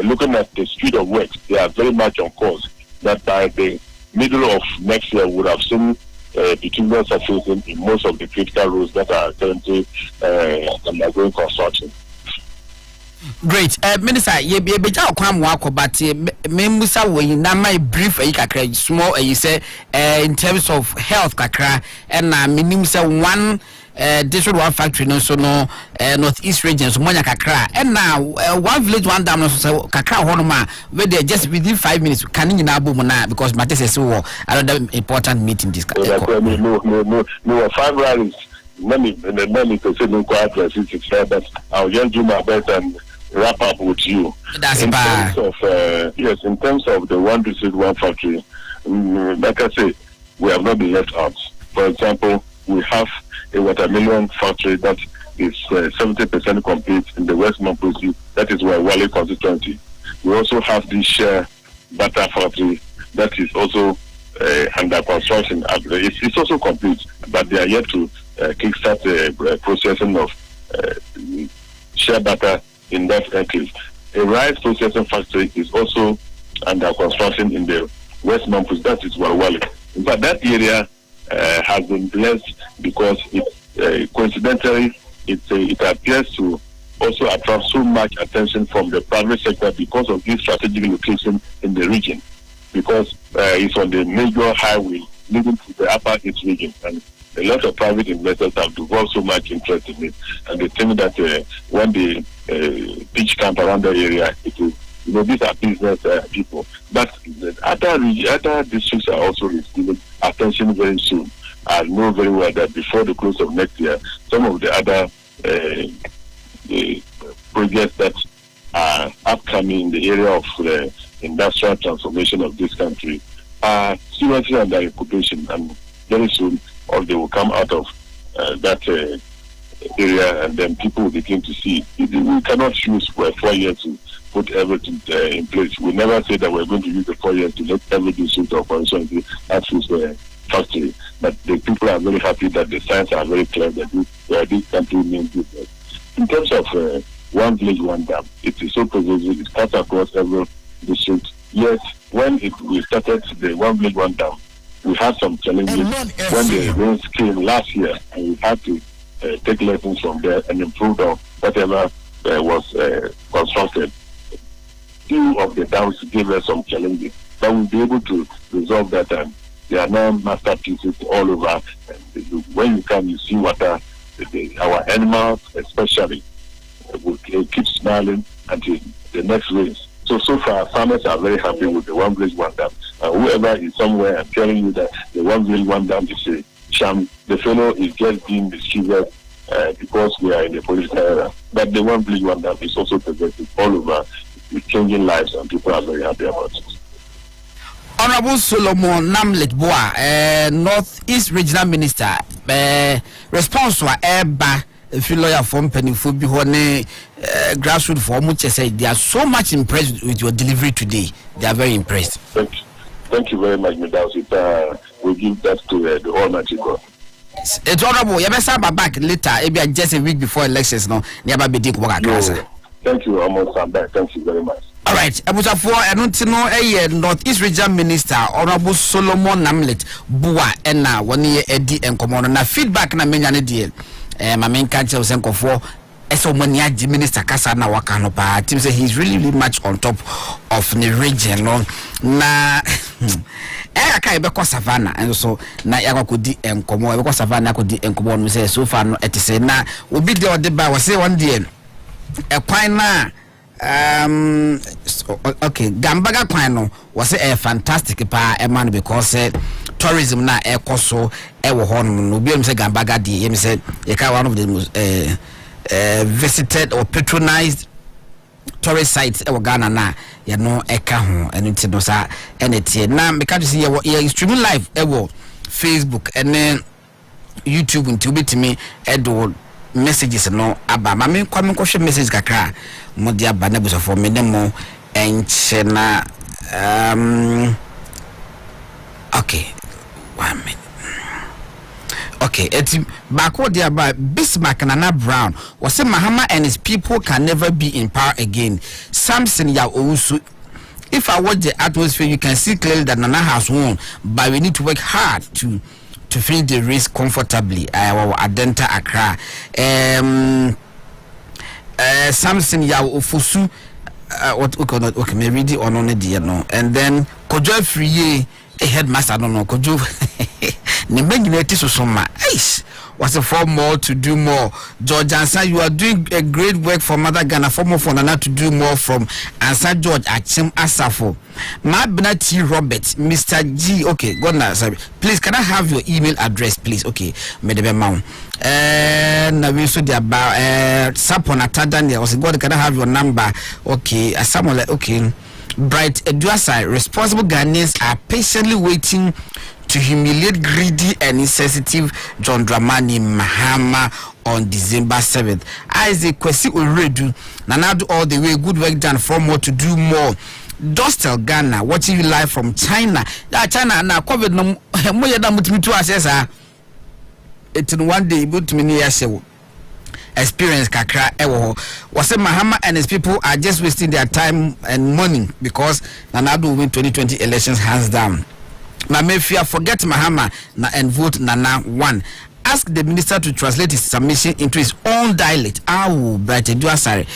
looking at the speed of work, they are very much on course. That by the middle of next year, we would have seen bituminous surfacing in most of the critical roads that are currently undergoing construction. Great. Minister, you be able kwam wako, but Musa we na my brief kakra small you say in terms of health kakra and minimum say one district one factory no so no northeast region so monya kakra and now one village one dam no so kakra honoma where they just within 5 minutes can you na boom na because matter say so another important meeting this no 5 rallies many to say no quite but I'll just do my best and wrap up with you. That's in bad. terms of in terms of the one district one factory, like I say, we have not been left out. For example, we have a watermelon factory that is 70% complete in the West Mamposi. That is where Wale constituency. We also have this butter factory that is also under construction. It's also complete, but they are yet to kickstart the processing of shea butter in that enclave. A rice processing factory is also under construction in the West Memphis. That is Walwale. In fact, that area has been blessed because coincidentally it appears to also attract so much attention from the private sector because of this strategic location in the region. Because it's on the major highway leading to the Upper East region, and a lot of private investors have developed so much interest in it, and they think that when they pitch camp around the area, it will, these are business people. But the other districts are also receiving attention very soon. I know very well that before the close of next year, some of the other projects that are upcoming in the area of the industrial transformation of this country are seriously under incubation, and very soon or they will come out of that area, and then people will begin to see. We cannot use 4 years to put everything in place. We never say that we're going to use the 4 years to let everything suit our operation as is the factory. But the people are very happy that the signs are very clear that this country means business. In terms of one village, one dam, it is so pervasive. It cuts across every district. Yes, when we started the one village, one dam, we had some challenges when the rains came last year, and we had to take lessons from there and improve on whatever was constructed. Few of the dams gave us some challenges, but we'll be able to resolve that, and they are now masterpieces all over. And when you come, you see water. Our animals, especially, will keep smiling until the next rains. So far, farmers are very happy with the one village, one dam. Whoever is somewhere and telling you that the one village, one dam is a sham, the fellow is just being mischievous because we are in a political era. But the one village, one dam is also presented all over, with changing lives, and people are very happy about it. Honorable Solomon Namlet Boa, Northeast Regional Minister, response to Eba. If you lawyer from Pennyfoot, be grassroots for much say they are so much impressed with your delivery today. They are very impressed. Thank you very much, Mr. We give that to the Almighty God. It's honorable. You better back later. Maybe just a week before elections. No, never be doing work. Thank you, Omanfm. Thank you very much. All right, Abusafo, I don't know a Northeast Region Minister, Honorable Solomon Namlet Bua, and now 1 year Eddie and Common. Now, feedback na many deal. My main country was Enko for Esomania Minister Kasana Wakanopa. Tim say he's really much on top of the region. Na Eka Ebeko Savannah, and so na Yako could di and Como, Ebeko Savannah could di and Common say so far no et say na will be the other by was say 1 day. A quina okay, Gambaga Quino was a fantastic pa a man because tourism na so ewo hon no bi say Gambaga di him said one of the most visited or patronized tourist sites ewo Ghana na ye no eka ho enti no sa eneti na me ka see ye streaming live ewo Facebook and YouTube until bitimi edo messages no aba ma me kwame ko hwe message kakra mo dia aba na buso for me demo enche na okay 1 minute. Okay, it's backward there by Bismarck and Nana Brown. Was say Mahama and his people can never be in power again. Samson ya Owusu. If I watch the atmosphere, you can see clearly that Nana has won, but we need to work hard to finish the race comfortably. Adenta Accra. Samson ya Ofusu. What okay, me read it on the no, and then Kojo Friye. A headmaster, I don't know. Could you? Was a for more to do more. George Ansa, you are doing a great work for Mother Ghana. For more for Nana to do more from Ansa George Achim Asafo. Mabna T. Robert, Mr. G. Okay, go now. Sorry. Please, can I have your email address, please? Okay, Medebe Mount. And we saw the about Sapon Atadania. Was God, can I have your number? Okay, someone like okay. Bright Eduasai, responsible Ghanaians are patiently waiting to humiliate greedy and insensitive John Dramani Mahama on December 7th. Isaac Kwesi Uredu, Nanadu all the way, good work done for more to do more. Dostel Ghana, watching you live from China. China now COVID no more than to assess. It's in one day, but to me, experience kakra ewo was say Mahama and his people are just wasting their time and money because Nana will win 2020 elections hands down. Mamefia forget Mahama and vote Nana 1. Ask the minister to translate his submission into his own dialect. Bright Eduasare.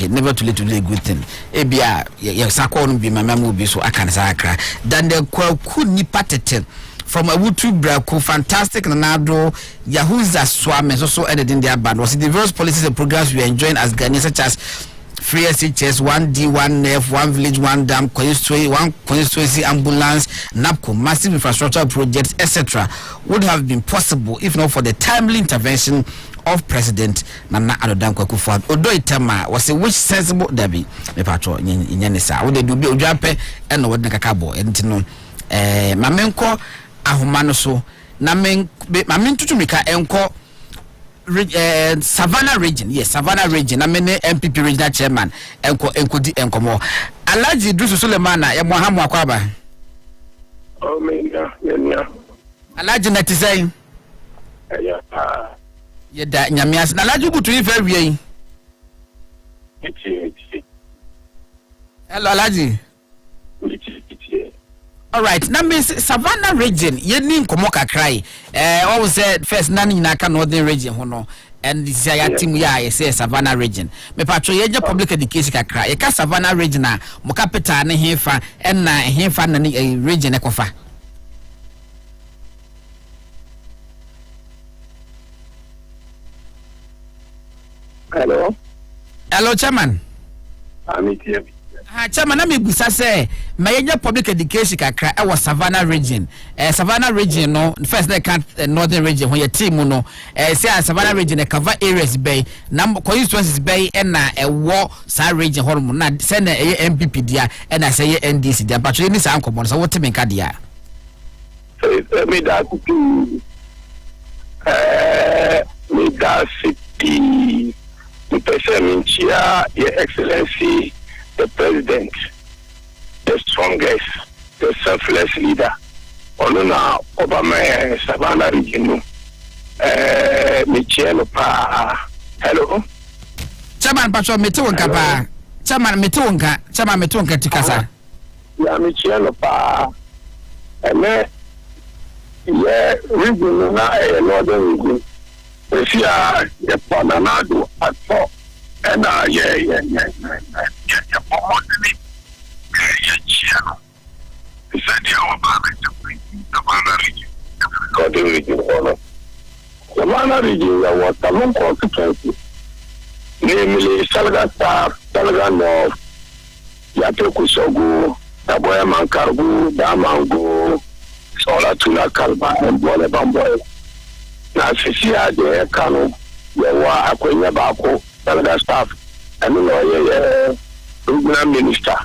Never too late to do a good thing. Ebia Sako be my memu be so I can sakra. Then the could ni patete. From a Wutu Braku, fantastic Nanado, Yahuza Swam is also added in their band. Was the various policies and programs we are enjoying as Ghanaians, such as free SHS, 1D, 1F, 1 village, 1 dam, constituency ambulance, NAPCO, massive infrastructure projects, etc., would have been possible if not for the timely intervention of President Nana Addo Dankwa. Although Itama was a which sensible Debbie, the patrol in Yanisa, would they do be Ujape and what Nakabo, and no, Mamenko. Ahumano so na men tutumika enko Savannah region, yes, Savannah region na men MPP regional chairman enko di enkomo Alhaji Dusu Sulemana ya Mohamu akwaba menya Alhaji natisai ya da nyamias na Alhaji butu ife wie hello Alhaji. All right, now Miss Savannah region, ye nim komo kakrai. What was said first nani na ka northern region hono and this ya team ya say Savannah region. Me patro ye public education kakra. Ye ka Savannah region na mo capital ne hefa and na hefa na ni region ekofa. Hello. Hello chairman. I'm here. Chairman, na me busa say my public education kakra e was Savannah region. Savannah region no first they can northern region when your team no say Savannah region e cover areas bay number constituencies bay and na e war sa region hormone na send e MPP dia and I say NDC dia but you say anko so what me ka dia. So me that me that city the person here your excellency the president, the strongest, the selfless leader. Oluna Obama Savannah region. Michelle Pa. Hello. Chairman Pacho Metunka Pa. Chairman Metunka Tikasa. Yeah, Michelle Pa. And yeah, region na northern region. If you are the Pananado at 4. And yeah. Savannah region was a long constituency, namely Salga South, Salga North, Yatokusogu, Taboya Mankargu, Damango, Sola Tuna Kalba, and Bole Bamboy. Now, Sisia de Kano, Yawa Akwenya Bako. Canada staff and regional minister.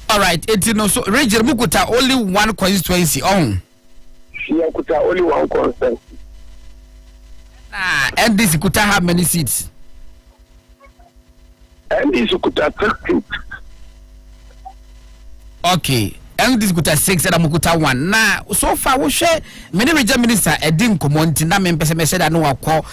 All right, it's no so region Mukuta only one constituency on. Mukuta only one constituency. And this Kuta have many seats. And this Kuta 30. Okay. And this kuta 6 and amukuta 1. Na so far we share many region minister Adhering komonti na me pese me say that no akọ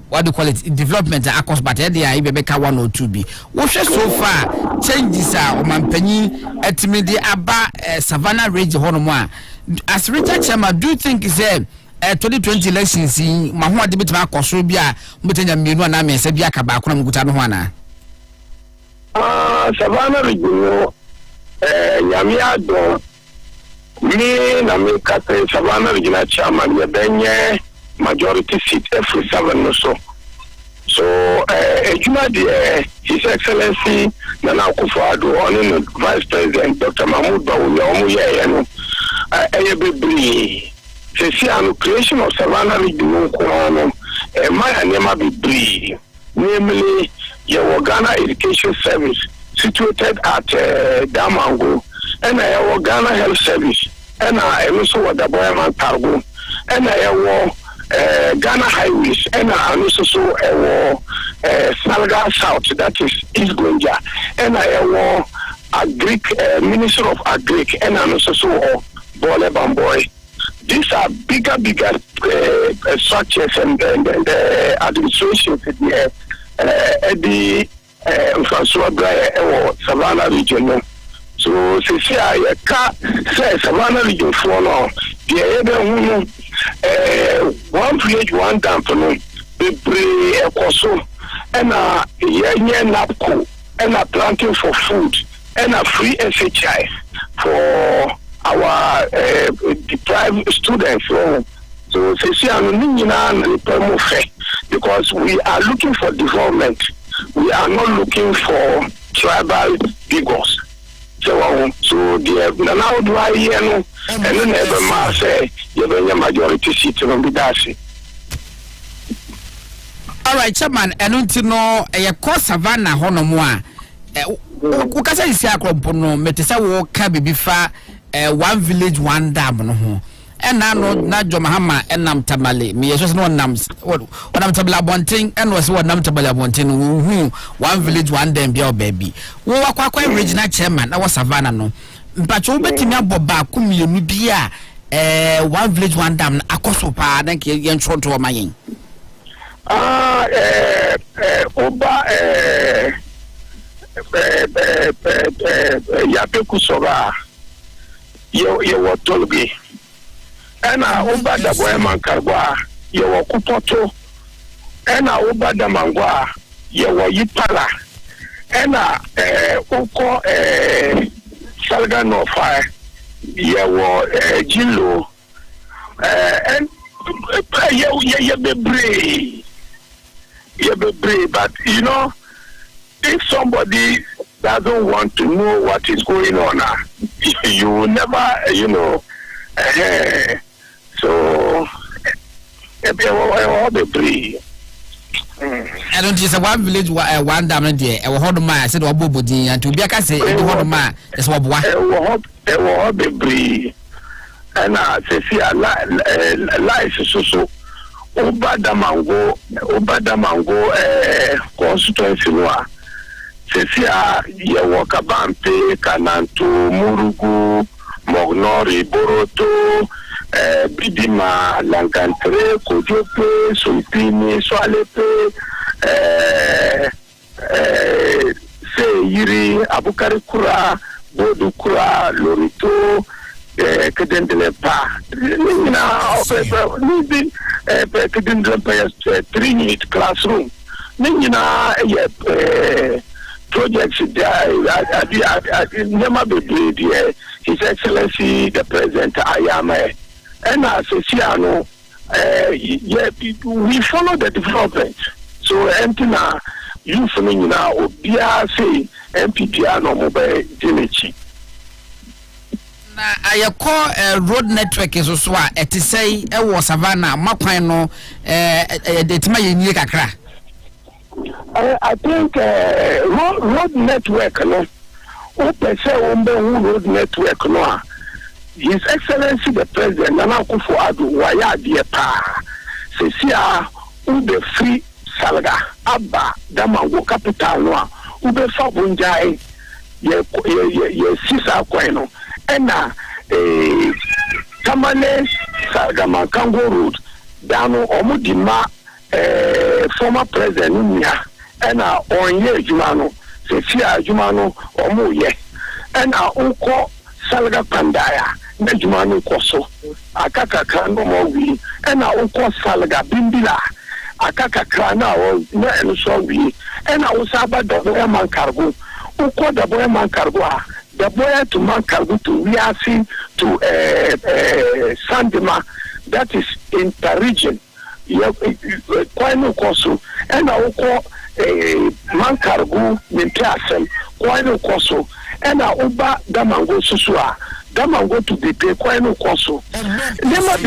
what do you call it development across but there dey be beka 1 or 2 bi. We share so far changes are omanpanyi etimi dey aba Savannah region hono mo a as region chairman do you think is 2020 elections in maho ade betima akoso bi a mutanya mienu na me se bi aka ba akona mukuta no ho ana Savannah region Yamia do me na me kate Savannah regional chairman ye benye majority seat every 7 or so. So ejuma de His Excellency Nana Akufo-Addo on Vice President Dr. Mahmoud Bawumia omuye no bebri se anu creation of Savannah region ko no my name be namely your Ghana Education Service situated at Damango, and I have Ghana Health Service, and I also what the Boyman Cargo, and I have Ghana Highways, and I also Salga South, that is East Gonja, and I have Agric, Minister of Agric, and I also Bole Bamboy. These are bigger structures and the administration the François Braille Savannah region. So say I say Savannah region for now. The 1 village 1 dump no be ekoso and napco and planting for food and a free SHI for our deprived students. So say because we are looking for development. We are not looking for tribal figures. So the now do I hear no and then never ma say you have a majority seat on the dashi. All right, chairman, and until no a course Savannah honomoa. Ukasa isi akropono metesa wo ka bibifa 1 village 1 dam no ho. And now na Jomahama and Nam Tamale. Me just no nams. What I'm tabla bonting and was what Nam Tabala bonting. 1 village 1 dam baby. We were quite regional chairman. I was Savannah no. But you bet me about Bakumi Nubia 1 village 1 dam. Akoso pa then can show to my yin. Oba Yapekusova. You were told me. Ena oba da Boyman Kargwa yewo kupoto ena oba da Mangwa yewo Yipala ena uko Salga no fire yewo Jilo and ye be brave but you know if somebody doesn't want to know what is going on you will never so all the three. I don't just 1 village 1 dam there. I will hold my said Obobodi and to be a say hold my is what all the three. And I say life so Obadamango constituency wa Sesia Yawakabampe Kanantu Murugu Mognori Boroto Bidima Langantre Kojope Sulpini Soalepe Yiri Abukari Kura Bodu Kura Lorito Kedendele Pa Kedendele Pa 3-unit classroom Nina projects never be His Excellency the President Ayame and as Ciano we follow the development. So Entina you from now Obia say MPPR no mobile Dimichi. I call road network is also at say was Savannah Mapano the Tamayi Kakra. I think road network no road network no His Excellency the President Nana Akufo-Addo waya die pa sesia ube free Salga Abba Damango capital no ube fa bunjai ye sisa kweno ena Tamale Sagama Kango Road dano omudima former president nya ena onye jumano se fia jumano omuye ena uko salga pandaya na jumano koso akaka kando mowi ena uko salga bimbila akaka krana o na enso wi ena usaba dobo man cargo uko dobo man cargo the boy to man cargo to Riasi to Sandema, that is inter-region. Kwano koso, and I will call man cargo mintasem, kwano koso, and I uba damango susua, damango to be paid kwano koso. Never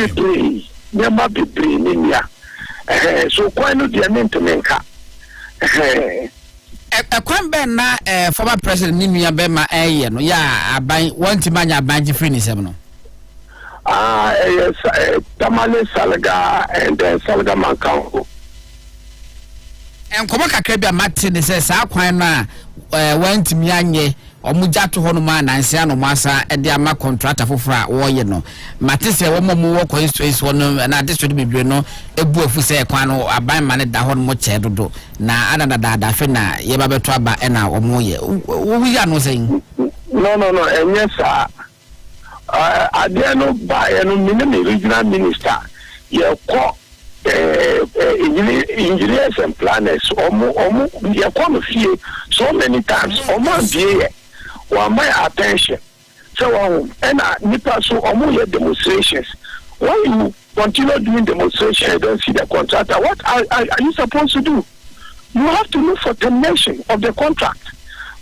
be brain in ya. So kwano diamante menka. Kwambe na former president Ninuya Bema no ya aban wanti manya abanji free ni sebo no. Yes, Tamale Salga and Salga Mankango. Enkomo kakra bia mate ne se sa kwan na wanti mianye omujato hono ma nansia no masa e de ama contractor fofora wo ye no mate se wo mo wo constituency wono na district bibire no ebu afu se kwan no aban ma ne da hono mo che dodo na ana da fe na ye ba beto aba e na omo ye wo ya no sen no enyesa adiano ba no minimum regional minister ye ko engineers and planners omo ye come fie so many times omo die one my attention so and nipa so omo ye demonstrations when you continue doing demonstrations and don't see the contractor what are you supposed to do? You have to look for termination of the contract.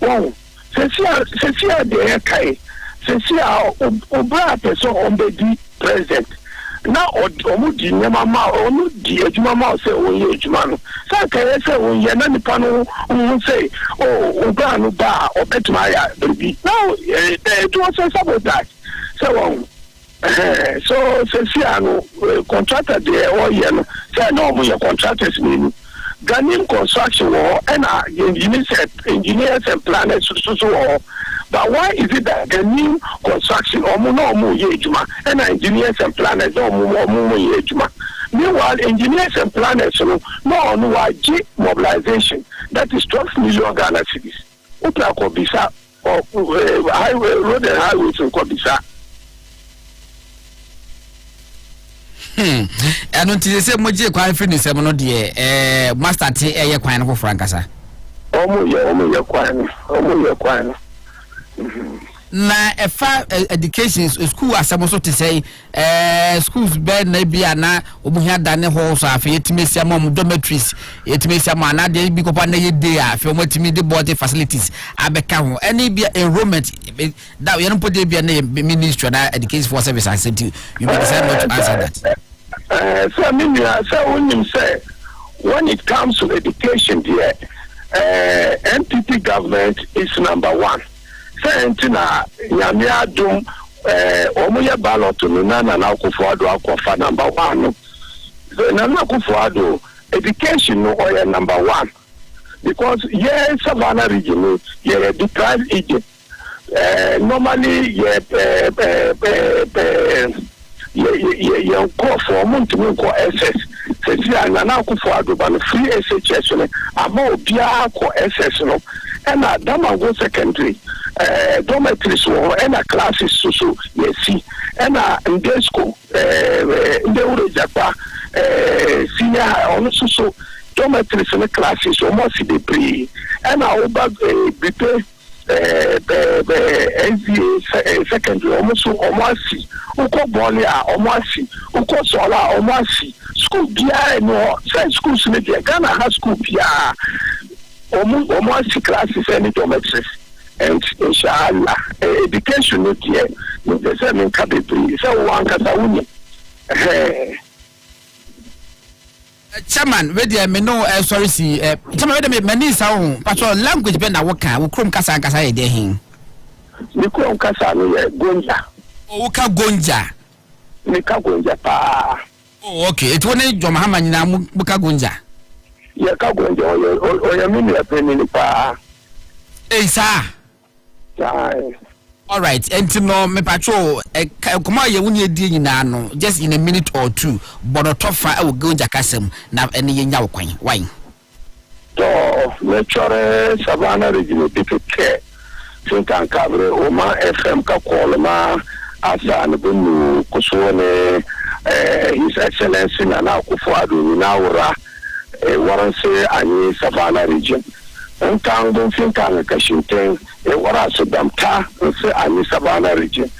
Wow, Cecilia de Kai Cecilia Obra person on the president. Now omudi nyama omudi ejuma say onye ejuma no say kai say onye na nipa no say Obra no ba obetuma ya baby. Now it was about that. So Cecilia no contractor there all year no say no mo your contractors mean Ghanaian construction war and engineers and planners so but why is it that the new construction no yejuma and engineers and planners no yejuma? Meanwhile, engineers and planners no mobilization that is 12 million Ghana cedis. Upla Kobisa or highway road and highways in Kobisa. Anu ti se moje kwan free ni sebo no de master te eye kwan no frankasa omo ye kwan na efa education school asemo so te say schools be na bia na obuhia dane ho so afa yetimesi am dormitories yetimesi am na de bi kopa na ye day afa omotimi de board facilities abeka ho any bia enrollment that you no put bia na ministry na education for service and safety you may decide not to answer that. So I mean, say when it comes to education, the NPP government is number one. Say na nyamia dum omuye ballot no na Akufo-Addo akwafa number one. So na Akufo-Addo education no oya number one because Savannah region ye deprived Egypt. Normally call for monthly call SS. Says na Akufo-Addo ban free SHS no amo bia ko SS no and Dama go secondary dormitories and classes so yes and in day school in the Urejapa senior high so dormitories and classes almost the pre and over prepare secondary almost uko bolia almost uko sola almost school bia no say schools in the Ghana has school bia almost classes and dormitories and inshallah education no here no the same capability so one kasa Chairman, where me no sorry see chairman where me ni sa ho patrol language be na wo kan wo krom kasa ye de hin ni krom kasa no ye gonja o ka gonja ni ka gonja pa okay it wona Joma Hama nyina mu ka gonja ye ka gonja o ye mi ni pa sa All right, and to know me patrol, come on, you won't do no, just in a minute or two, but a top fire will go into Cassam, now any young wine. So, lecture Savannah regional people care. Think and cover Omanfm Kakolama, Asa and Bunu, Kosone, His Excellency Nana Kufuadu, Naura, Warranse, and Savannah region. And can't don't think I'm a Kashington, a Warasu Damta, and Savannah region.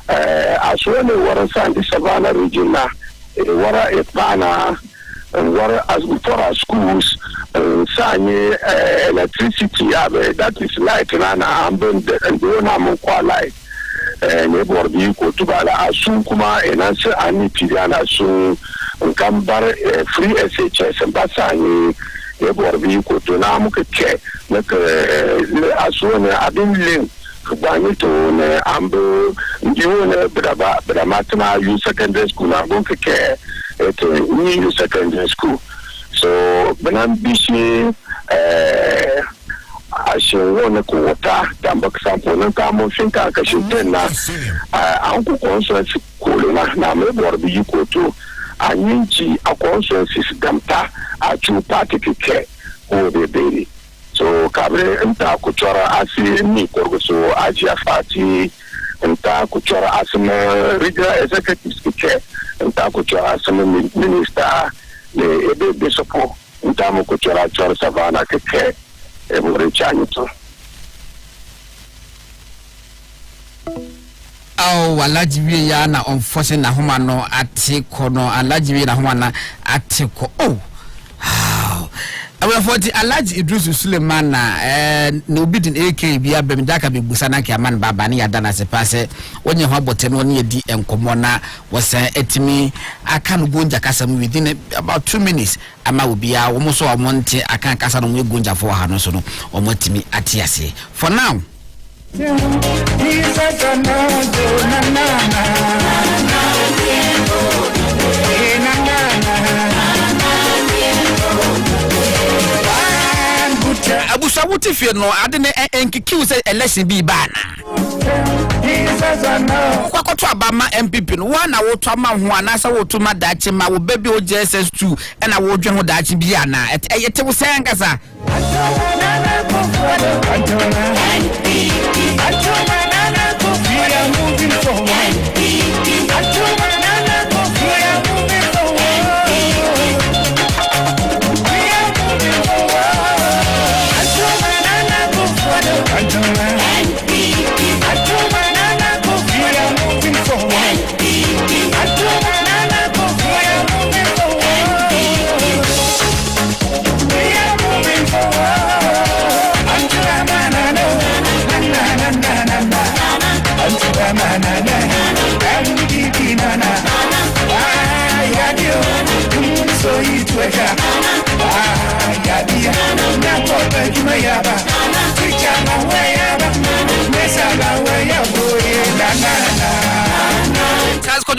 As well as Warranse and the Savannah region, a Wara Epana, and Wara as before our schools, Sanye electricity, that is light, and I'm going to go light. Neighbor Biko Tubala, Asunkuma, and answer Anitiana, so Kambar free SHS and Basani. Neighbor Biko to Namuke, like as soon as I've been linked. Banito, Ambo, June, Bramatana, you secondary school, I'm going to care at new secondary school. So, Benan Bishi, I shall want a quota, Tambak Sample, and Tamofinka, Kashintena, Uncle Conference, Kulina, Namebo, Biko to, Aninchi, a conference is Damta, a two party care, or the baby. So, Cabre, and Takuchora, Asi, Niko, so Ajia Fati, and Takuchora, Asama, Riga, executive care, and Takuchora, Asama, minister. Le ebe support ntamo kuchora chora Savannah keke ebore chanito. Alaji ya na unfortunate na homa no atiko no alaji na homa na atiko. Awe foti Alaji Idris Suleiman na ne obi din AK bia bemdaka be busana ke aman baba ne yada na sepase wonye ho abote no ne di enkomo na wosan etimi aka no gonja kasa mu within about 2 minutes ama obi a wo so omonte aka kasa no gonja fo ha no so no omotimi atiase for now. Abusa wuti fie no ade ne enkikiu se election bi bana kwakoto abama MPP no wa na woto ama ho anasa woto ma dachi ma wo baby o JSS2 na wo dwe ho dachi bi ana eyete wo sen kasa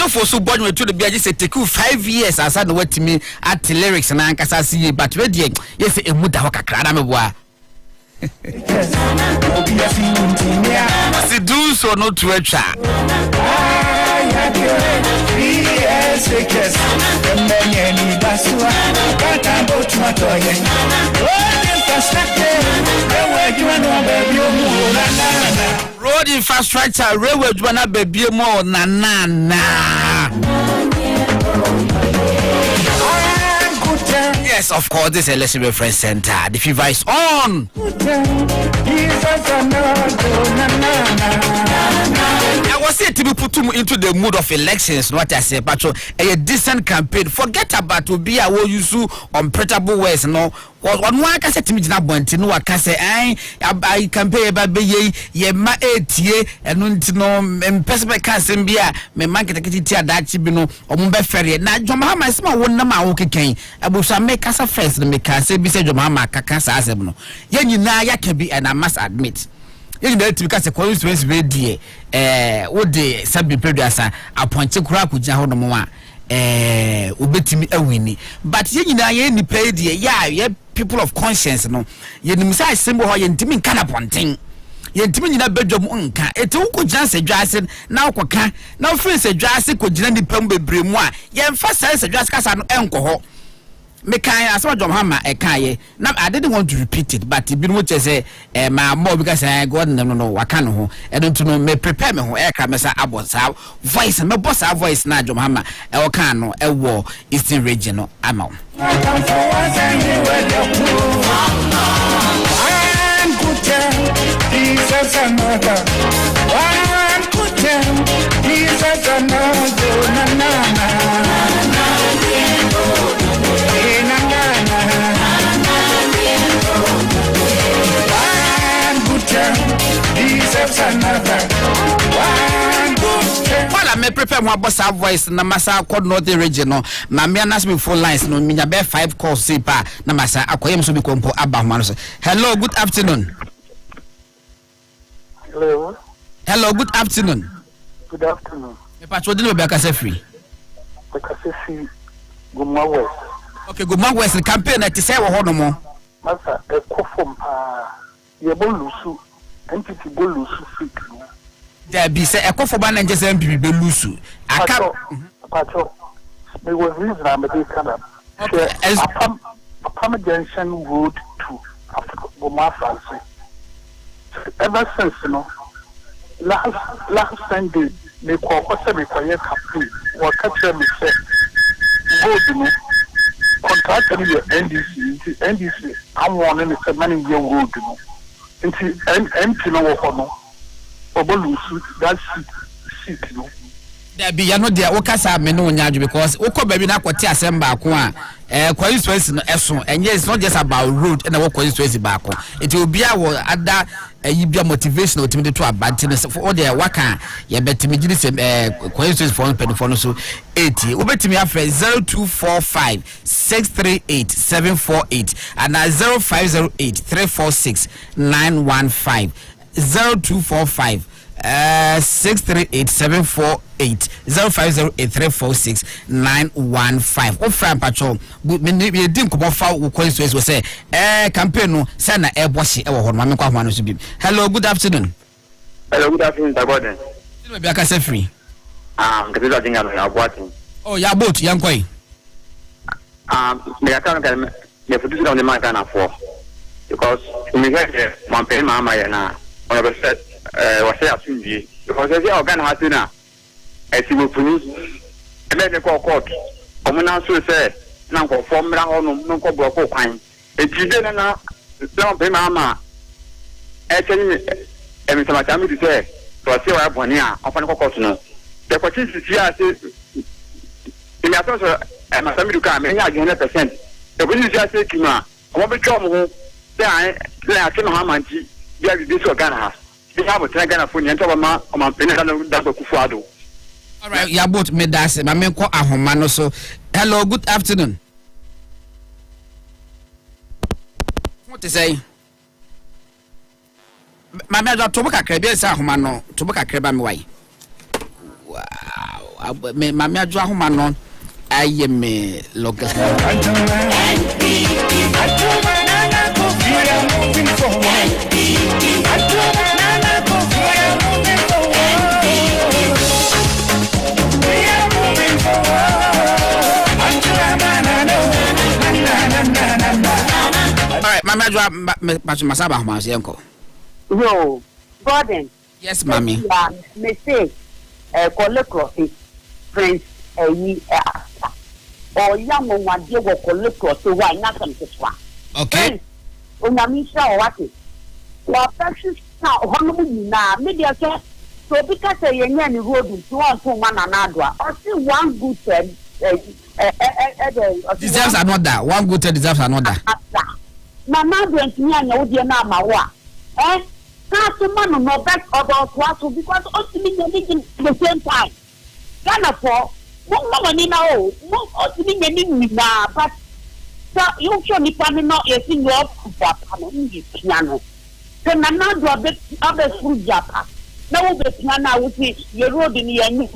for so born to the BG say take you 5 years as I know what me at lyrics and ankasa see but we dey yes e muda ho kakra na meboa si do so no to etwa road infrastructure railway dwana baby mo na yes, of course, this is Election Reference Center. The fever is on. I was saying to be put into the mood of elections, what I say, but a decent campaign. Forget about to be a use unprintable words, no. One can say to me, I can say, I campaign about ye ma etie, and no, and person can send me a market that chibino or Mumbai Ferry. Now, Joma, my small one number, okay, I will make us a first, and make us say, beside Joma, Kakasa Asebno. Yen you now, ya can be, and I must admit. You know, because the constituency very dear, what the sub producer appointed Kraku Jahonomoa, ubetimi awini. But you know, ye paid ye, yeah, people of conscience, no. Ye nimsa symbol, ye intimate kind of one thing. yentimi nyina bedwom nka eti wo gina se dwase na wo ka na wo free se dwase ko gina nipa mbebre mu a yemfa se dwase kasa no enko ho mekan asema John Hama ekaye na I didn't want to repeat it but bi no say my more because God no waka no ho e don't know me prepare me ho e kra me sa abosa voice me bossa voice na John Hama e wo kan no e wo Eastern region no ama wo While I may prepare my boss voice, Namasa called Northern Region, Mamma asked me 4 lines, no mean 5 calls, Sipa, Namasa, Akoyam Subikompo, Abba. Hello, good afternoon. Hello. Hello, good afternoon. Good afternoon. Patrol didn't be a free. Guma West. Okay, Guma West, the campaign at the same Honomo. Masa, a kofum, Yabolusu, entity Bolusu Fit. There be say a coffee ban and just MP Belusu. I can't. Patrol. There was reason I'm a day kind As a Junction Road to Guma Fancy. Ever since, you know, last Sunday, they call what's a required campaign or catch me say, go to me, contact me your NDC, I'm warning it's a money year road, you know, into empty no one, or Bolusu, that seat, you know. there be no there okasa me no nyaju because ukọ baby na kwoti asem ba ko a constituency no eso and yes, it's not just about road and our constituency ba ko it will be our other bia motivation ultimately to abantene for all the waka ye betimi gidi se constituency for no so 80 we betimi afre 0245 638 748 and 0508 346 915 0245 638-748 0508-346-915. O friend patrol, we didn't come off our questions. We say, campaign no, send a airbush. Hello, good afternoon. Hello, good afternoon, Gordon. Maybe I can say free. Because I think I'm watching. Oh, yeah, boat, young boy. Me I can't get me produce on the market for because we get one pay mama na on the set. Was say because they organ has na esibo puni e me dey call court omuna so say na ko form ra ho no ko bro ko kwan e jide na don be mama e tell me e mi sama chami say to say wa boni a ofan ko court no the court is here say e ya to so e ma sami du ka me nya 100% e boni say kima o be twa mo ho say an la ke no ha manji dia bi so organ ha. All right, yeah, both me that's my main call Ahomano. So, hello, good afternoon. What to say? My mother to book a crabby Ahomano to book a crab and way. Wow, my mother Ahomano. I am a local. Alright, Mama, Masaba, my uncle. Yo, Gordon. Yes, Mammy. Me say, Collecrossy, Prince, or young one, dear, Collecrossy, why not come to one? Okay. Unamisha or what is? Well, precious now, now, maybe I can. So because a young road to one another, or see one good deserves another. One good deserves another. Mama don't know the Namawa. Can't man no back about what because ultimately the same time. Ghana for one money now, most ultimately now, but you should be coming out a thing of piano. Then another bit of a food japa. No, the piano would be your road in the end.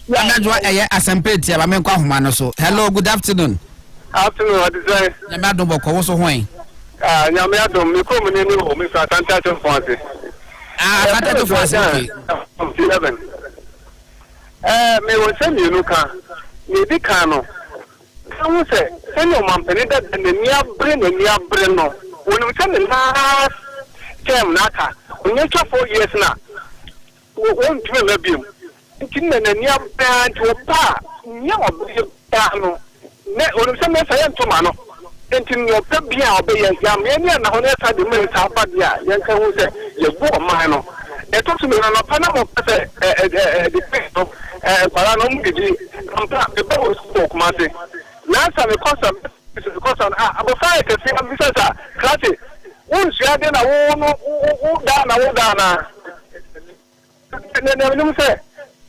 That's why I assembled. I mean, hello, good afternoon. Afternoon, what is that? The madam also why. Yamiadum, you come in any home, Mr. Santa Fonte. Started for us. Okay. 11. Me was sending you can. Maybe cano. Can we say, send your mom penny that and the near brain and near brain. When we send the last term, Naka, when you 4 years now, won't remember him. Kin and near band to a pa, near piano. When some say to Mano, and in your baby, I'll be a young man, and on that side, the minutes are bad. Yeah, young can say, you go a minor. They talk to me on a Panama, the Paranum, the boat spoke, Marty. Last time, because of about 5 to 6 visitors, classic. Once you are then a woman, down. And then I say,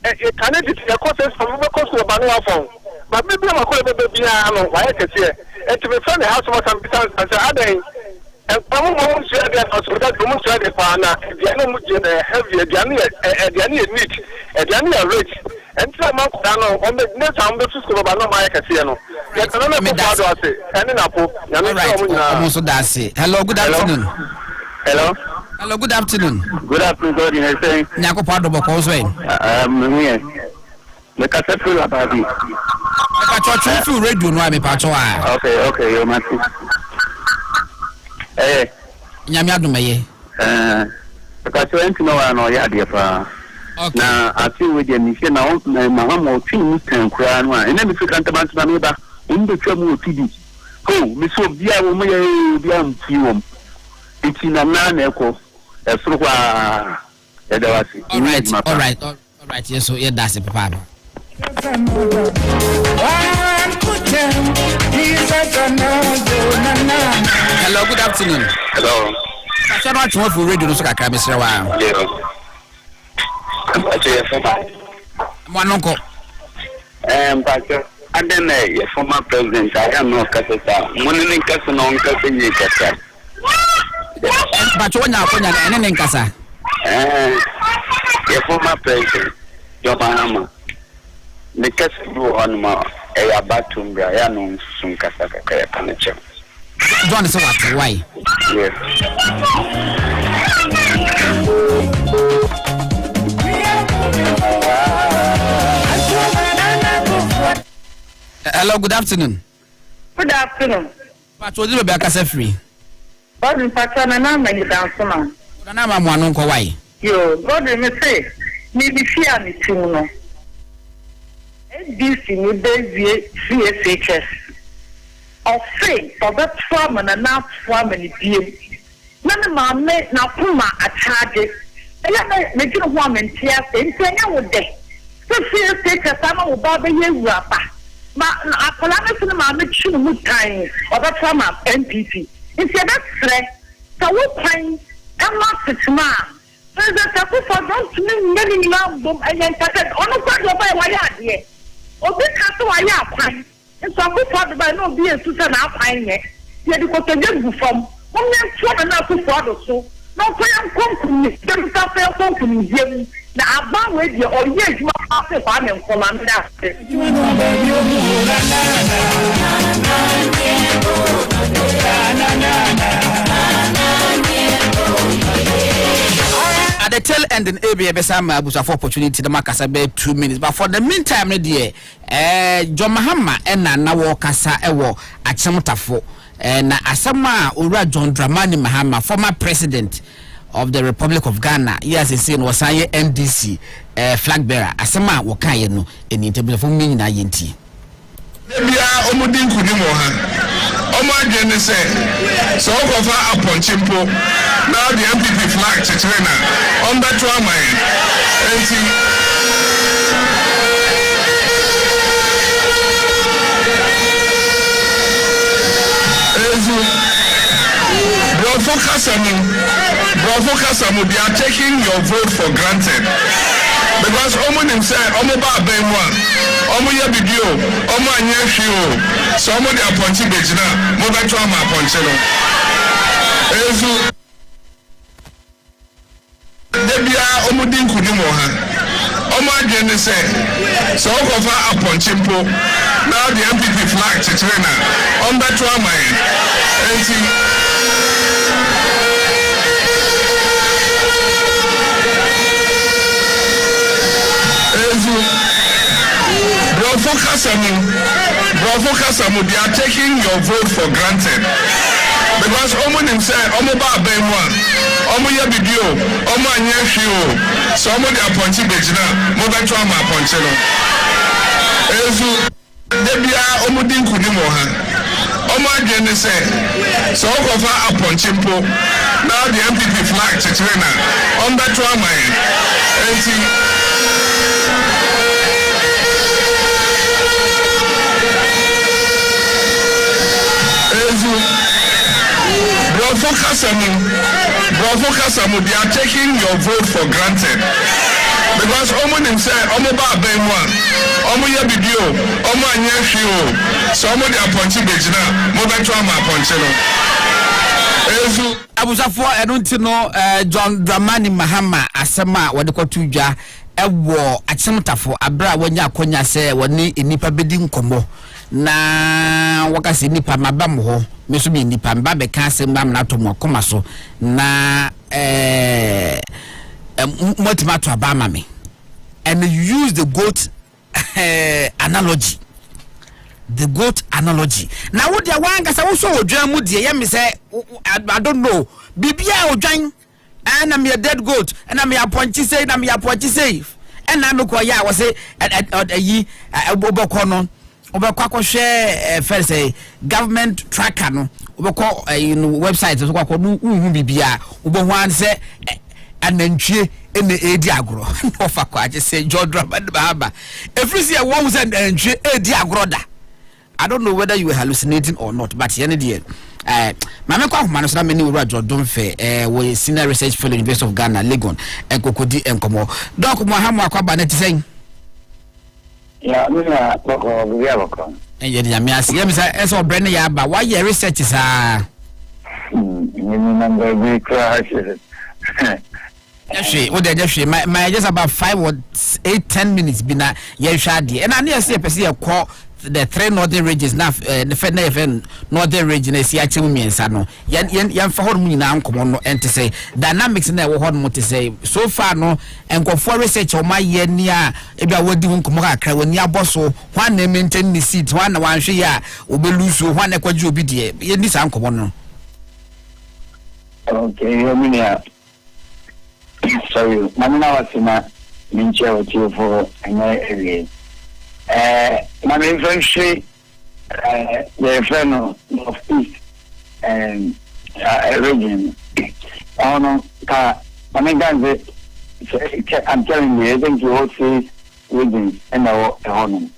it cannot be a course from the coast of Banua phone. But maybe I'm a call baby, why I can see it. And to be from the house of some business as Adhering. And some won't share their house without the most the partner, the animal heavy, the meat, the animal rich. And some months down on the next time the school of Banoma Casino. Yet another say, and in Apple, almost that's it. Hello, good afternoon. Hello. Hello, good afternoon. Good afternoon, God, you say. Nyako Pardo Bocosway. The cassette about it. Pacho, you radio, no, I'm a pacho. Okay, you must. Eh, Yamiadu May. Because you ain't no one or Yadiafa. Now, I feel with the mission now, Mahamo, 2 can cry, and then if you can't about my neighbor, in the trouble TV. Oh, Miss Obia, we are few. It's in a man echo. All right, yes, so yeah, that's it, Papa. Hello, good afternoon. Hello. I shall not want to radio, so I can miss a while. One uncle. But I don't know, former president, I am no Cassetta. Money Casson on Cassetta. But you're not going to anything, Cassa. Your former president, your Bahama. The Casson on my bathroom, I am soon Cassaka Panacha. John is what? Why? Yes. Hello, good afternoon. Good afternoon. But what do you be a Cassa free? God in Patron and I'm ready down to now. I'm one uncle. Why? Yo, God in me say, maybe fear me too. No. ABC with the CSHS. Of faith for that farm and enough farm and it. None of my mate now Puma a charge. And I make a woman tears and say, I would day. So CSHS, I'm a Baba Rapper. Ma apolana sinu ma me tunu mutan obetra ma NPP nti e be frɛ ta wo pan ema sitima president akufo don't me many now bom ayentate ono kwa do ba wa ya de obi ka to wa ya pan nso akufo do ba na obi esu se na apan ye ye di ko toje gu fam mo me tuo na akufo do so no ko yan konkum dem ta fe konkum yem na aba we de oye adwuma afa fa me nkoma me da at the tail end in ABA Besama Busa for opportunity the Macasa be 2 minutes. But for the meantime, dear, John Mahama and Nawo Kasa Ewo at Samotafo and Asama Ura John Dramani Mahama, former president of the Republic of Ghana. Yes, he said was a NDC flag bearer. Asama Wakaye no in interview for me na yenti. Bia omudin kunimo ha. Omo agene say so go upon chimpo. Now the MPP flag to China on that one man. Bravo Kasamu, they are taking your vote for granted. Because Omo himself, Omo ba benwa, Omo ye video, Omo anye shio. So Omo they appointed Bejina, mo ba twa ma appointed no. Ezu Debia Omo din kunimo ha. Omo agene say so go for appointed. Now the MPP flag to China on that one man. they are taking your vote for granted. Because Oman himself, Omo ba benwa, Omo ya video, Omo anya shio, so Omo de appointed bejina, mo ba twa ma appointed no. Ezu debia Omo din kunimo ha. Omo adwene say, so okofa appointed po. Now the MPP flag chitrena, on that twa ma enti they are taking your vote for granted. Because Oman himself, Omo ba benwa, Omo ya video, Omo anya shio, so Omo de appointed bejina, mo ba twa ma appointed no. Ezu abusafo enunti no John Dramani Mahama asema wode kotu dwa ewo achemtafo abra wanya akonya se woni enipa bedi nkomo na wakasi nipa mabam ho meso bi nipa mba be ka asem bam na to mokoma so na motimato abama me and use the goat analogy. The goat analogy. Now what the one gasa wo so odwan mu de ye me say I don't know. Bibia odwan and I'm your dead goat and I'm your punchy say na me your punchy say and I look ya was say yi oboko no obekwa share first say government tracker no obeko website so kwa no hu bibia obo wan say anantwie ene edi agro no fa kwa je say jodra baba efrisi e won say anantwie edi agro da. I don't know whether you were hallucinating or not, but any day, Mama Kwahman is not many Roger Donfe, we senior research fellow University of Ghana, Legon, and Kokodi and Komo. Doc Mohammed Kwabanet saying, yeah, we are welcome. And yet, as or Brennan Yaba, why your research is remember we crashes. My just about 5 or 8, 10 minutes been a year shady, and I near see a call. The three northern regions now, the Fed northern region is actually me and Sano. Yan for me now, come on, and to say dynamics in there, what more to say. So far, no, and go for research on my year near if I would do Kumaka when ya boss, one name maintain the seat, one share, will be loose, one equal be dear. In this uncle, no. Okay, I mean, sorry, Mamma was in a mincha with you for an area. My main friendship, the friend of East and region. I'm telling you, I think you all see regions and the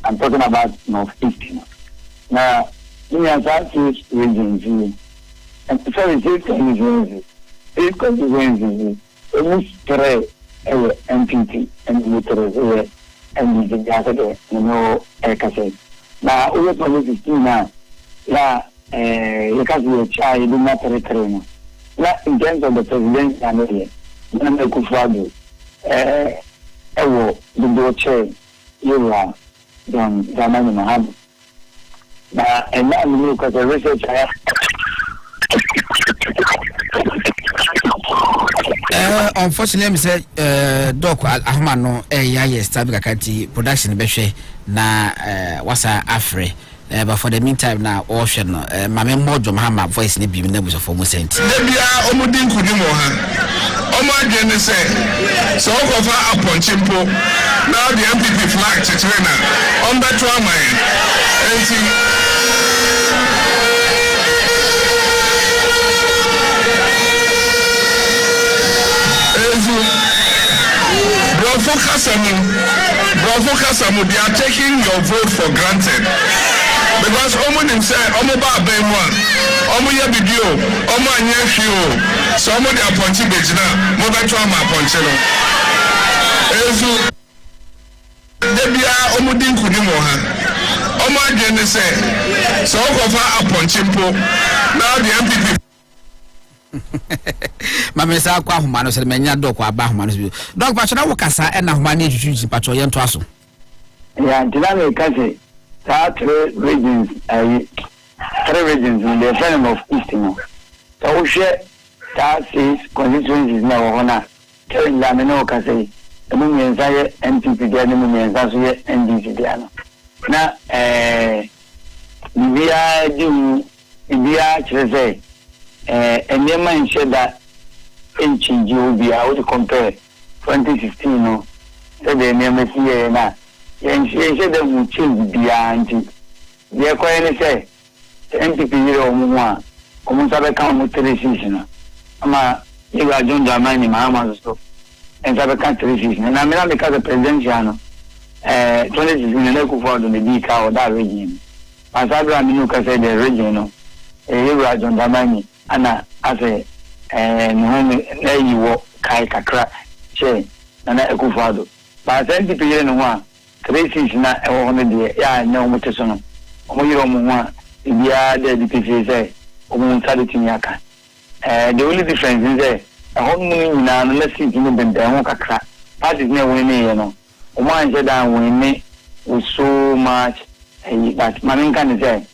I'm talking about Northeast. Now, in the Southeast regions, and sorry, it's consequences. It was three MPP and military. And the Gazette, cassette. Now, we have 15 now. Yeah, because we are child, do not return. Not in terms of the president and the Kufadu. The Doche, you are done, Zaman Maham. Now, and now we look at the research. Unfortunately, me say Doc Ahmad no yes Tabi Kakati production behwe na wasa afre but for the meantime now ocean mame mojo mahama voice ni bi na buso for mo sent debia omudin kunimo ha omo adwene say so okofa aponchimpo now the MPP flag chitrena on that one man enti Bravo, they are taking your vote for granted. Because Oman himself, Omo ba benwa, Omo ya video, Omo anya shio, so Omo de appointed bejina, mo ba twa ma appointed no. Ezu debia Omo din kunimo ha. Omo adwene say, so okofa appointed po, now the MPP Mama sa kwa homa no se menya dok kwa ba homa no dok pa chona wo kasa e na homa ne twitwi pacho ye nto aso ya ndina me kase three regions in the frame of East no so share that is constituencies na wo na tell la me no kase emu nyenza ye MPP dia ne mu nyenza so ye NDC dia no na bibia di bibia chese enema nsheda enchinji obi a wo compare 2016 no se de enema siye na yensheda mu change bia nti ye ko ene se NPP yire omu a omu sabe kan mu 3 season ama iga jonja mani mama so en sabe kan 3 season na me na me ka presidential no 2016 na ku forward me di ka o da region asabra mi no ka say the region no iga jonja mani ana ase no na yiwo kai kakra che na ku forward ba NPP yire no a 3 season na e wo no de ya na omu teso no omu yire omu a bia de DPC say omu nsade tinyaka the only difference is that home na na seat no benda ho kakra parties na winning you know Oman said that winning with so much but man can say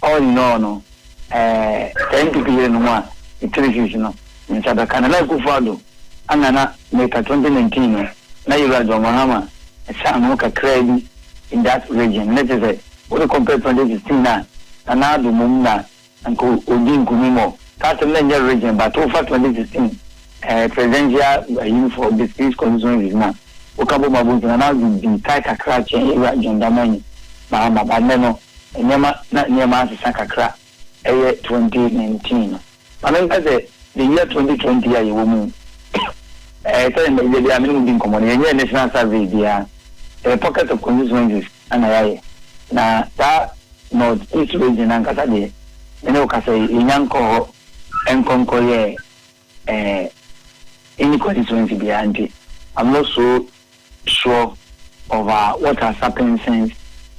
all in all no 10 people no one it is you know in South Canada ku fado anana make 2019 na you rajo mahama sa no kakra in that region let us say what compare 2016 na do mumna anko odin kumimo that's the region, but over 2016, presidential for discourse conditions is now. Okabo Mabuti, and now the Taka Crash and John Damani, Mahama Baneno, and Nema Saka Crack, 2019. I mean, that's the year 2020, a woman. Telling me they are moving common, national survey, the pocket of conditions, and I now that northeast region and Casade, and Okase, Yanko. Enkonkoye any constituency behind it. I'm not so sure of what has happened since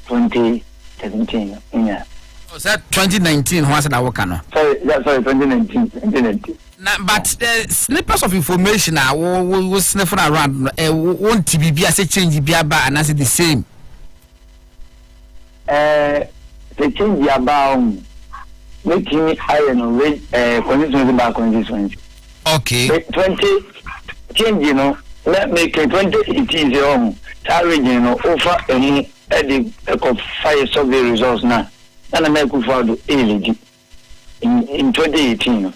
2017. Yeah. Was that 2019? What's that work on? Sorry, 2019. But snippets of information we sniffing around. Won't be as a change be about and as the same. The change about. Making iron conditions about conditions. Okay. 20 change, you know, let make 2018 your own. Region, you know, offer any fire survey results now. And I make for the age in 2018.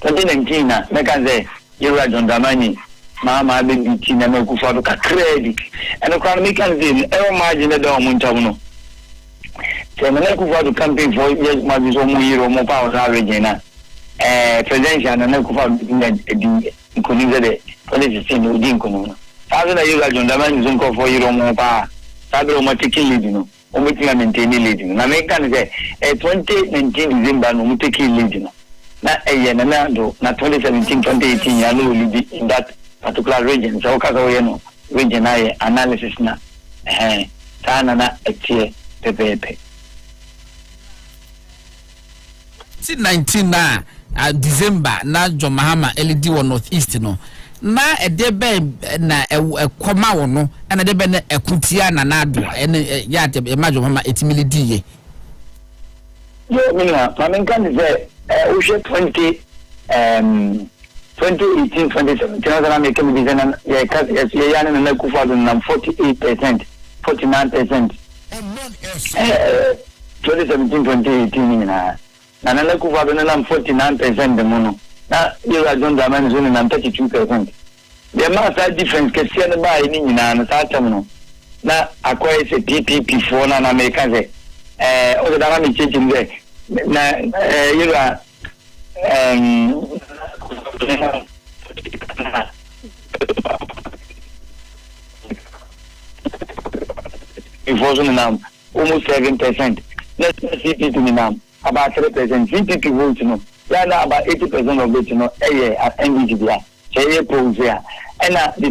2019, make us say, you are John Damani, Mama, baby, Tina, make for the credit. And the crowd make us say, ever margin the Domuntano. Semana ku for the campaign for yes ma bi so mu yiro mo pa o region presidential na ku for the nkoni de 2016 odi nkono sabe na yiro John Damani zon ko for yiro mo pa sabe o ma take lead no o mo ti maintain lead na me kan say 2019 December no mo take lead no na na do na 2017 2018 ya no lead in that particular region so ka so ye no region ay analysis na sana na etie pepe 19 na December na John Mahama LED wo northeast no na edebe na ekoma wo no na edebe na ekutia na nado ene ya te John Mahama etimili diye yo mina kan say o she 2018 2017 na make me design ya ka ya na kufa do na 48% 49% 2017 2018 na kufa do na 49% de mono na you John Damani zone na 32%. The master difference ke sia na ba ni nyina na sa tam no na akwai se PPP for na America se o da na mi chechi nge na you are before so now almost 7%. Let's see it now about 3%. CPP votes no. Yeah, now about 80% of it you know NDGBA. Say polls here. And the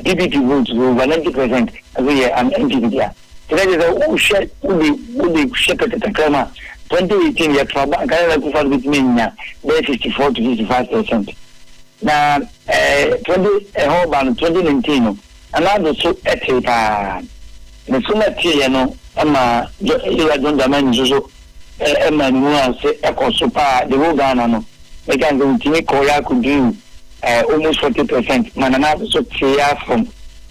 EPP votes over 90% every year and NDGBA. So that is a share would be shepherd at the Krama. 2018 year for bank I go for with me now. There 54 to 55%. Now 2019 another so ethipa the sooner tea no ama you John Damani so manual say ekosopa the whole Ghana no we can go to Korea could do almost 40%. Manana so tea from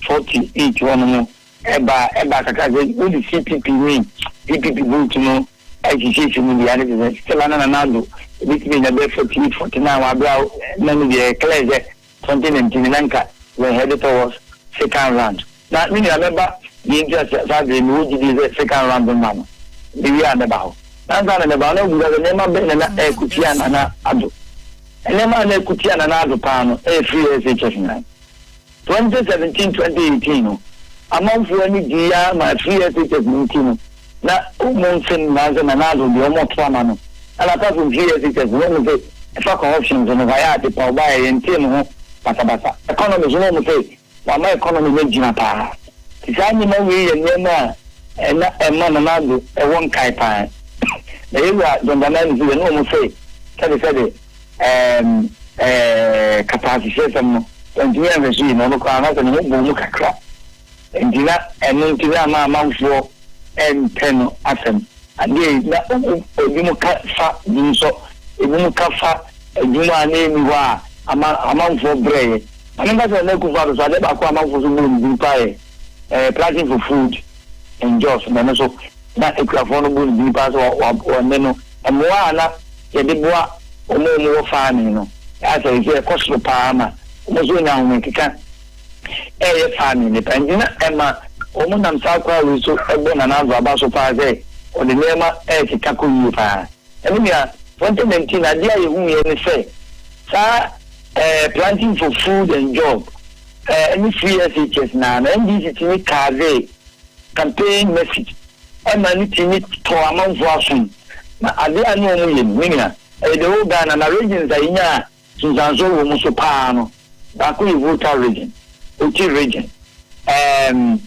48 one eba kaka ze odi CPP ni PPP vote no education ni ya ne still na do bitimi na be 49 wa bra na ni de clear 2019 nanka we headed towards second round na me remember the interest that the new the second round man the we are about nanka na ba na bu ga ne ma be na ekutia na ado ene ma na ekutia na ado pa no free SHS 2017-2018 no amanfo ani dia ma free SHS 19 na Omanfm na ado de omo to ama no ala ta free SHS no me fa corruption no ga ya te pa ba ye ntie no basa economy no mo say wa ma economy me jina pa ti sa ni ma we ye nyema na ema na ado e won kai pa na ye wa donda na ni no mo say sabe capacity system engineer machine no ko ana no bo mu kakra engineer engineer ma manfo en pen asem ade na obi mu ka fa dinso ebi mu ka fa adwuma na mi wa amanfo breye anamba se na ku fa so ade ba ko amanfo so mu bi pa planting for food and jobs na so na ekrafo no bu bi pa so wa ne no amwa na ye de boa omo farming no asa ise cost pa ma mo so nya ho kika farming ne pandina ema omo nam sa kwa we so ebo na na aba so pa ze o de nema kika ko yi pa emi ya 2019 adia ye hu ye ne say sa planting for food and job any free SHS na NDC tini kaze campaign message ema ni tini to amanfo asun na adia no mo ye mina the whole Ghana na regions are in Susanso Musopano, Baku voter region, Uchi region, and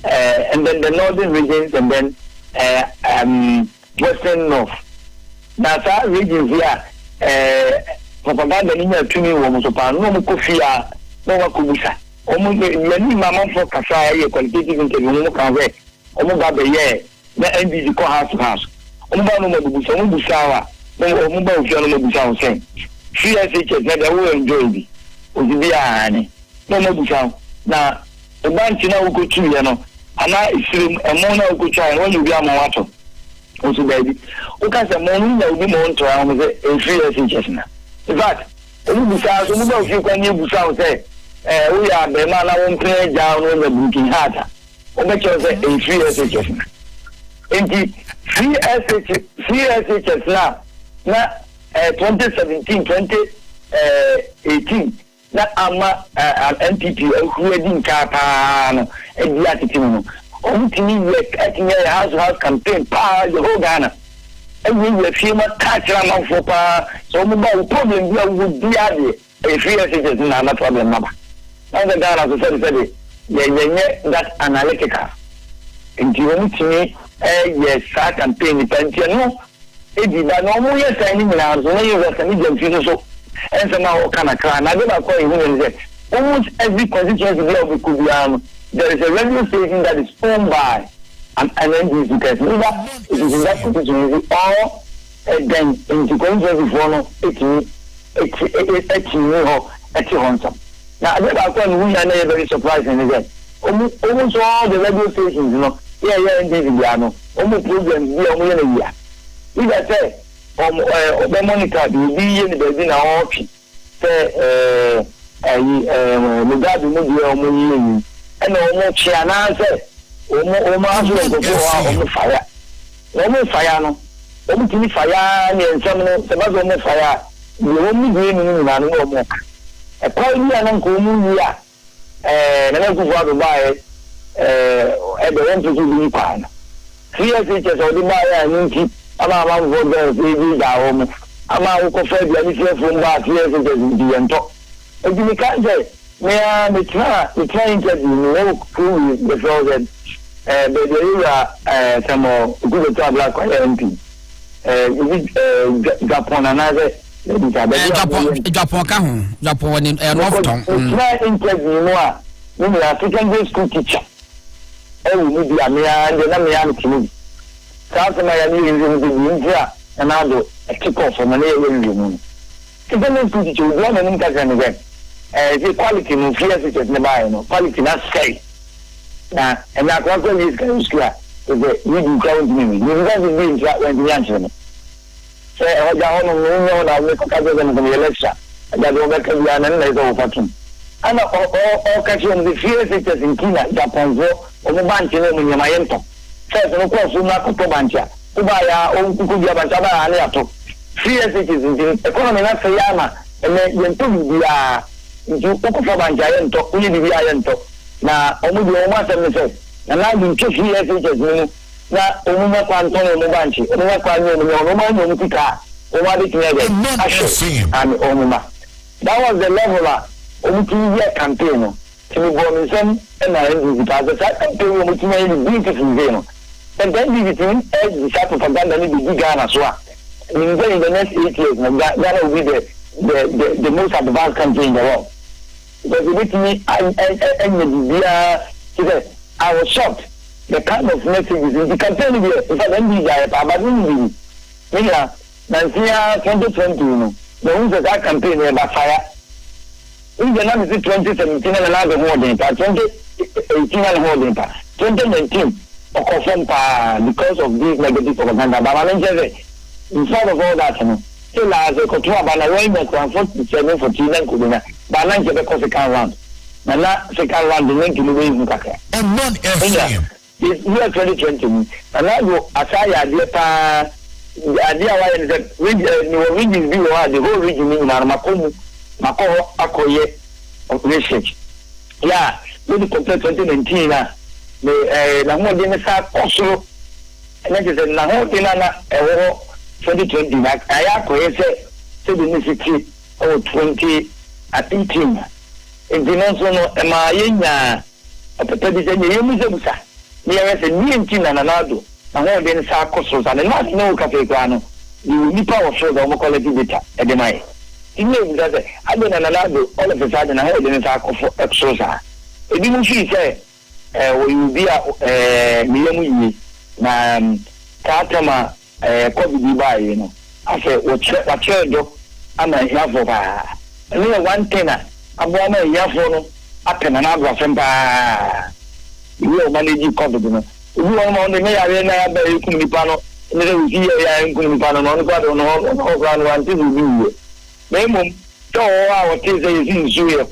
then the northern regions, and then western north. Now, that regions here, propaganda in your Tuni Musopano, no Mukofia, no Makubusa. Almost many mamma for Kasaya, qualitative interview, Kave, Omugabe, the NBC house. Omubano Mubusawa. No mobile phone no busa say free SHS na dey will enjoy bi ozibi ani no busa na e bank na wo ko tu ye no ana isirim emo na wo ko tu an won bi amawato osu baby o ka se mo ni na obi mo nto an mo say free SHS na in fact o busa so mobile phone kwa ni busa say wo ya be ma na won pre ja no na booking heart o be cho say free SHS na enti free SHS na 2017 2018 na ama NPP who pa no e dia titinu no o tini work at house campaign pa the whole Ghana e we firma catch man for pa so mo ba problem dia wo dia de free SHS na problem na ba na the Ghana so say ye that analytical nti wo tini yes sa campaign pa no edi da no mo yes ani na so no yes ani jam so and so now kana kra na dey ba ko ihu ni say almost every constituency of Kubiam there is a radio station that is owned by an NGO because neither it is in that constituency or then in the constituency for no it's Honsa. Now I dey ba ko ihu na very surprising again almost all the radio stations NGO almost programs be omo ya if I say the monitor be in the building na office say Mugabe mo di omo yin and omo chia na say omo aso ko omo fire no omo tini fire ni ensam no se ba omo fire ni omo di ni na no omo e ko ni ana ko mu wi na na ku fa do ba e be won to do kwa na CSH so di ba ya ni ama vo do bi da omo ama ko fa bi ani fe fun ba CSH di ento e di ka je me try interview no ku the frozen the area some good to black MP Japan another Japan ka ho Japan ni Northton try interview no a me African school teacher we need ya me and na me am timi South na ya ni in India and ado a kick off from an area room even school teacher we want to nka kan again the quality no fear it is never no quality na say na and I can't go this kind of school. If you do count me, you never be in track when you answer me. Say, I don't know that we can cover them from the election. And that will make a young and later overcome. And all catching the fear sectors in Kina, Japan, or the bunch in Mayento. First, of course, you not put a bunch. Kubaya, Kukuya Bantaba, and Yato. Fear sectors in the economy, not Sayama, and then you took Ukufabanja, Uliviento. Na omudu Omanfm say na na bi nche fear sectors na omuma kwanton omubanchi omuma kwanyo omuma omutika omade tinyage and omuma. That was the level omuti campaign no timi bonisem na ndi because that campaign omuti na beautiful day no and then the thing is the propaganda ni bi Ghana so in the next 8 years Ghana will be the most advanced country in the world. Because with me, I was shocked. The kind of messages in the campaign here, if I don't be there, but in the Nancy 2020, the ones that campaign about fire. In the number 2017 and another holding, 2018 and holding, 2019, or confirmed because of this negative propaganda. But I'm in front of all that, still as a control about a way that 47 for China Kubina. Banan ke because second round. Nana second round the link to the way you can. And non-FM. It's year 2020. And now you asaya the idea why is that region view the whole region in Mako Akoye of research. Yeah, when compared 2019 na mo de sa koso and that is na ho dinana 2020 na aya koye say the necessity or 20 at 18. In the non ma yenya apetadi se ye musebusa. Ni ya se ni nti na nanado. Na ho de sa koso sa na no cafe kwa no. You ni power show the mo quality data e de mai. Inye bi say ade na nanado all of a sudden na ho de sa koso exo sa. E bi mu fi say we will be mi yemu yi na katama covid ba yi no. Afa wo che do ama ya for ba. And one thing, about my yafon, up and another sempa. You will manage COVID. You want on the mayor, you can be pano, and then we see a Kunipano on the God on all ground one thing will do. Name so our kids is in Zuya.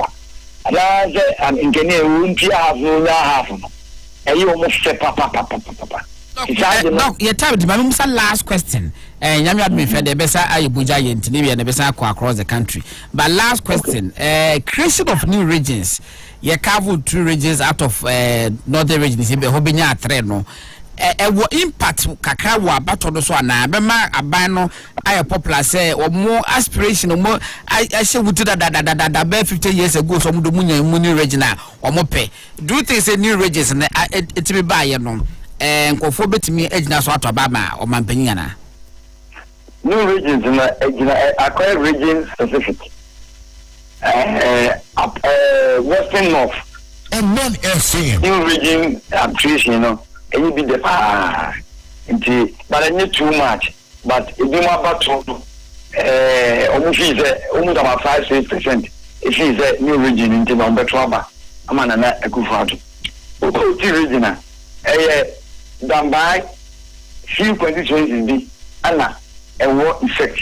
And I say, I'm in Kenya, won't you have no half? And you almost step up. No, your time to my last question. And Yami admin for the best I buja yentini and the best across the country. But last question, creation of new regions. You carve 2 regions out of northern regions in the Hobinya Treno. What impact kakra wa bato so na bema abano ay popular say or more aspiration or more I say we did that 50 years ago so muni regional or more pay. Do you think say new regions and it be buy no nkofo betimi agina so atobaba o mampanyana new regions na acquired region specific western north and non-FM new region appreciation you know and you be the but I need too much but it be more about almost about 5-6% if is a new region in the number trouble amana na ekufatu o region than by few conditions be Anna and what effect.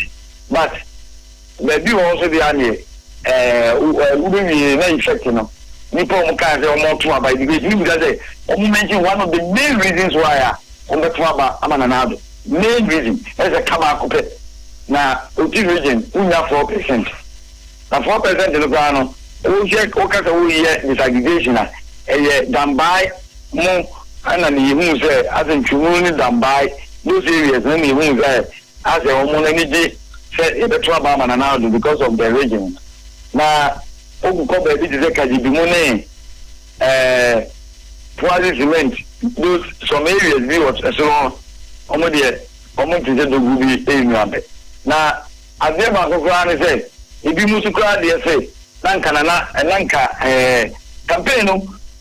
But the do also be any wouldn't be no effect, you know. Nippon can't say more to by the because mention one of the main reasons why on the Twaba Amanado. Main reason as a Kamako now Uti region we have 4%. Now 4% in the ground we check disaggregation than by more. And you say, as in Chumuni than by those areas, then you say, as a woman energy said in the trouble and now because of the region. Now, Oku is a Kajibimone, Poisy cement, those some areas be what so almost is the Gubi. Now, as the Bank said, if you must cry, they say, Lankana and Lanka campaign.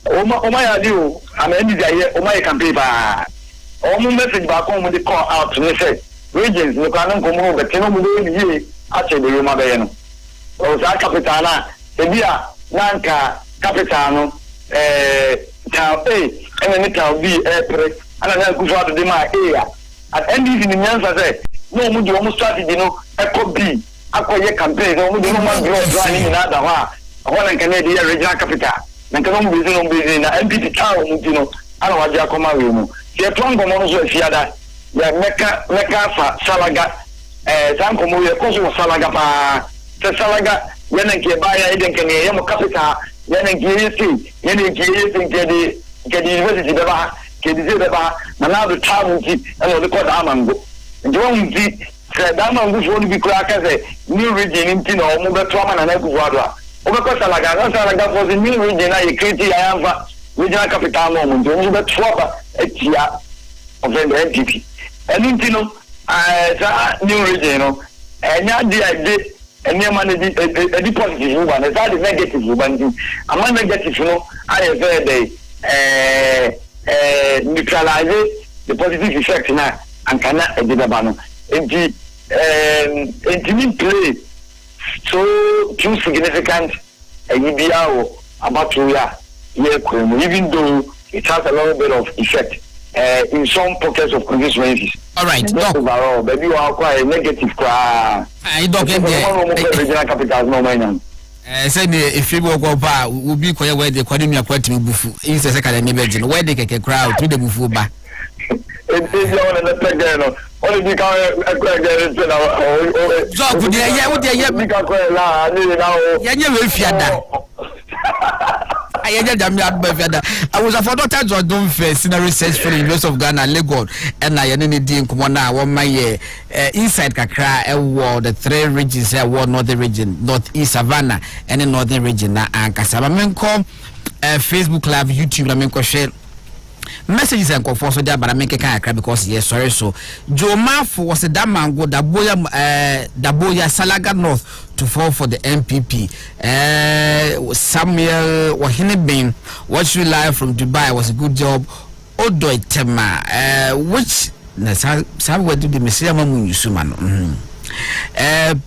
Oma do I'm ending the Oma campaign by almost message back home with the call out to say regions no can come over can move actually the Mabayano or Capitana Sebia Nanka Capitano town and then can be and I go to the my area. At NDC in the answer say, no, we do almost strategy, a copy, a campaign, no, we do not grow running in other one Canadian regional capital. And can only be in MPP town, I don't want to come out. The Trump Monoso Fiada, the Mecca Salaga, Sankomo, Kosovo Salaga, Salaga, Yanaki Baya, Eden Canadian capital, Yanaki, Yanaki, get the university, the now the town, and the court Amango. Don't said Amango won't be crackers, new region in Tino, Muga Trauma and Ecuador. Over Salaga was a new region, I created regional capital moment, only the trouble at Tia of the NPP. And in Tino, new region, and now the idea. And your money a positive one, as that is negative one. Among negative, I have heard neutralize the positive effect now and cannot edit the banner. And the play so too significant a EBR about 2 years, even though it has a little bit of effect in some pockets of constituencies. All right, Doc. Overall, but you are quite negative. I don't get the regional capitals, no man. Said if you go by, will be quite where the Quadimia Quatim Bufu is a second imagine where they can crowd to the Bufuba. It is on the Pegano. Only because a crack I was a photo touch or don't face in a research for the University of Ghana, Lagos, and I didn't in Kumona, 1 my year inside Kakra, the 3 regions here, northern region, northeast Savannah, and the northern region, and Casabamenco, Facebook Live, YouTube, Lamenco share. Messages and confirm so there, but I make a kind of crap because yes, sorry. So Joe Mafu was a damango Daboya Salaga North to fall for the MPP. Samuel Wahinebin watch you live from Dubai was a good job. Odo Tema, which somewhere do the Messiah Mamu Yusuman.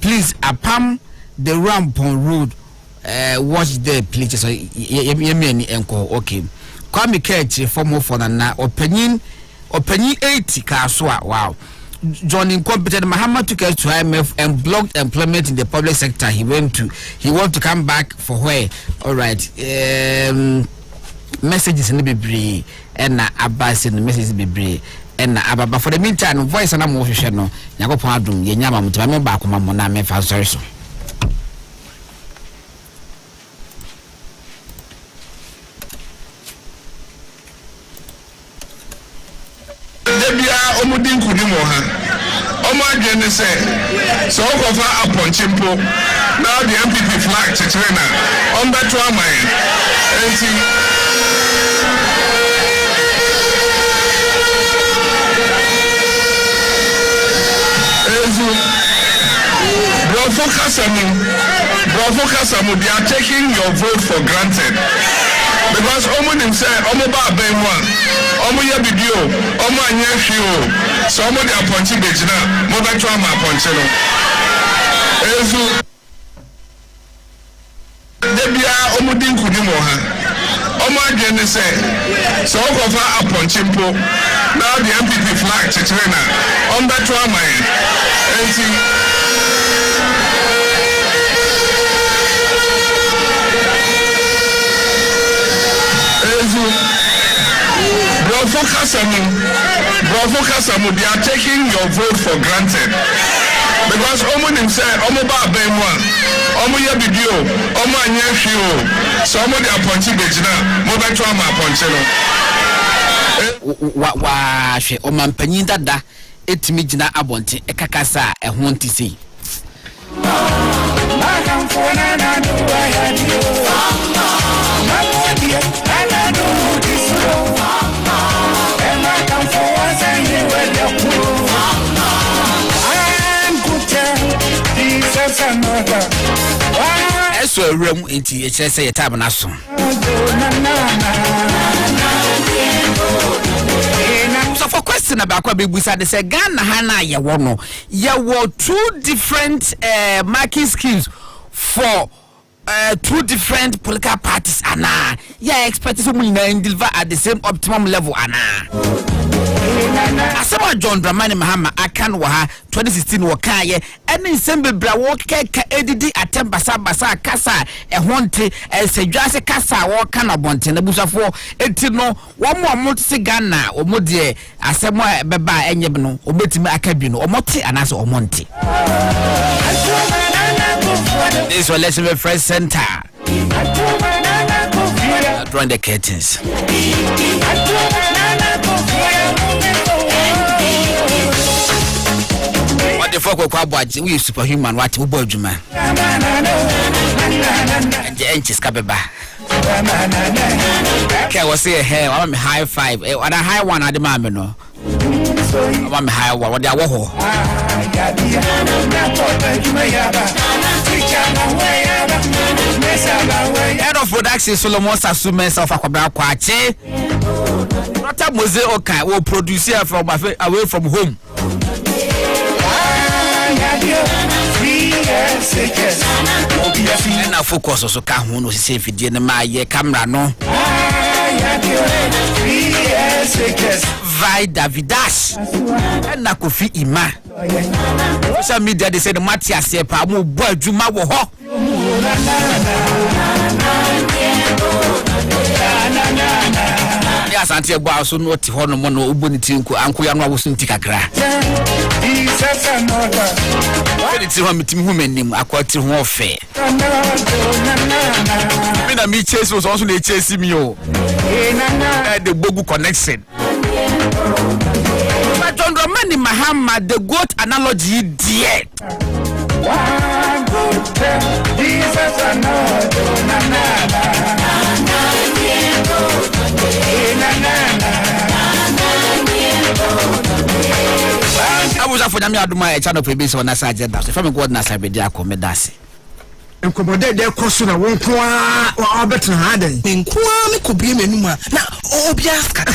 Please apam the Rampon Road. Watch the please. So yemi enko okay. Kwame Kechi former for na opinion 80 kaswa wow. John incompetent Muhammad took us to IMF and blocked employment in the public sector. He want to come back for where? All right. Messages in the Bibri and Abbas in the messages Bibri and Abba. For the meantime, voice and I'm official no. Yago Padum, Yanyama Mutama Bakuma Mona me fa sorry so. Omudin kudimo ha omo agene say so okofa aponchimpo now the MPP flag chitrena on beto amai enti ezu bravo kasamu they are taking your vote for granted because omunim say omo ba ben one omo ye bidio omo anya hwe o so omo dey appoint bejina mo beto am appoint no ezu debia omo din kudimo ha omo agene say so okofa appointimpo now the MPP flag chitrena on beto am enti Bravo Kasamu, they are taking your vote for granted. Because Omo said, Omo ba ben one, Omo ye bidio, Omo anya hwe so Omo dey appoint bejina, mo beto am appoint no. Wa hwe Omanpanyin dada etimi gina abonte ekakasa ehon ntisi. So room into a say a tabernacle. So for question about what we said, they say Ghana Hana ya wono. Ya were 2 different marking schemes for two different political parties ana yeah expect so many deliver at the same optimum level ana asema John Dramani Mahama akan wa ha 2016 wo kan ye ene nsembe bra wo keka edidi atembasa basa kasa ehonte sedwase kasa wo kan abonte na busafo enti no wo mo se Ghana o mo de asema beba enye no obetimi akabi no omote anase omonte. This was Let's Be Fresh Center. Drawing the curtains. What the fuck we we superhuman what we boy juma. And the inches kabeba. Okay, was say hey, I'm high five. What a high one at the moment no. I'm high one. What they are wo. Head of production Solomon Sasume self akwabra kwache. Rota Mose Okai will produce from away from home. And now focus also can who knows if it didn't my camera no. Vai Davidas and Nakofi Ima. Social media they say the Matthias Sepa mo boy Juma wo ho. Ya santie gba so no ti ho no mo no uboniti nko anko ya no awosunti kakra. Jesus another. What ti ho mitimi hu manim akwati ho ofe. Me na mi chase so na chase mi o. The Bogu connection. But John Dramani Mahama the goat analogy dear. One good Jesus I was for Namia Duma channel for on Nasa agenda. If I'm going to Nasa Bedia Comedasi. Nkomode de koso na won kwa wa obetan ha den nkwa me kobie menuma na obias kaka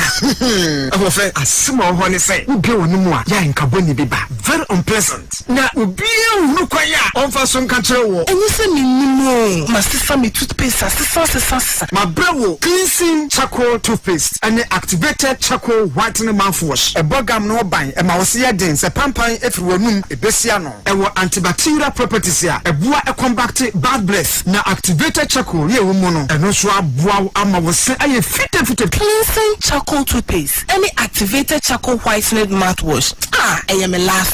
afofre asema ho ne say ubie wonum a ya nkaboni bi ba very unpleasant na ubie hunu kwa ya onfa so nka kire wo enyi se minimo masisa me toothpaste asisa ma brewo cleansing charcoal toothpaste and activated charcoal whitening mouthwash ebogam no ban e ma wo se den se pampan efiri wonum ebesia no e wo antibacterial properties ya ebua e combat bad breath na activated charcoal ye wo mu no eno so aboa ama wo se aye fite cleansing charcoal toothpaste any activated charcoal whitening mouthwash I am a last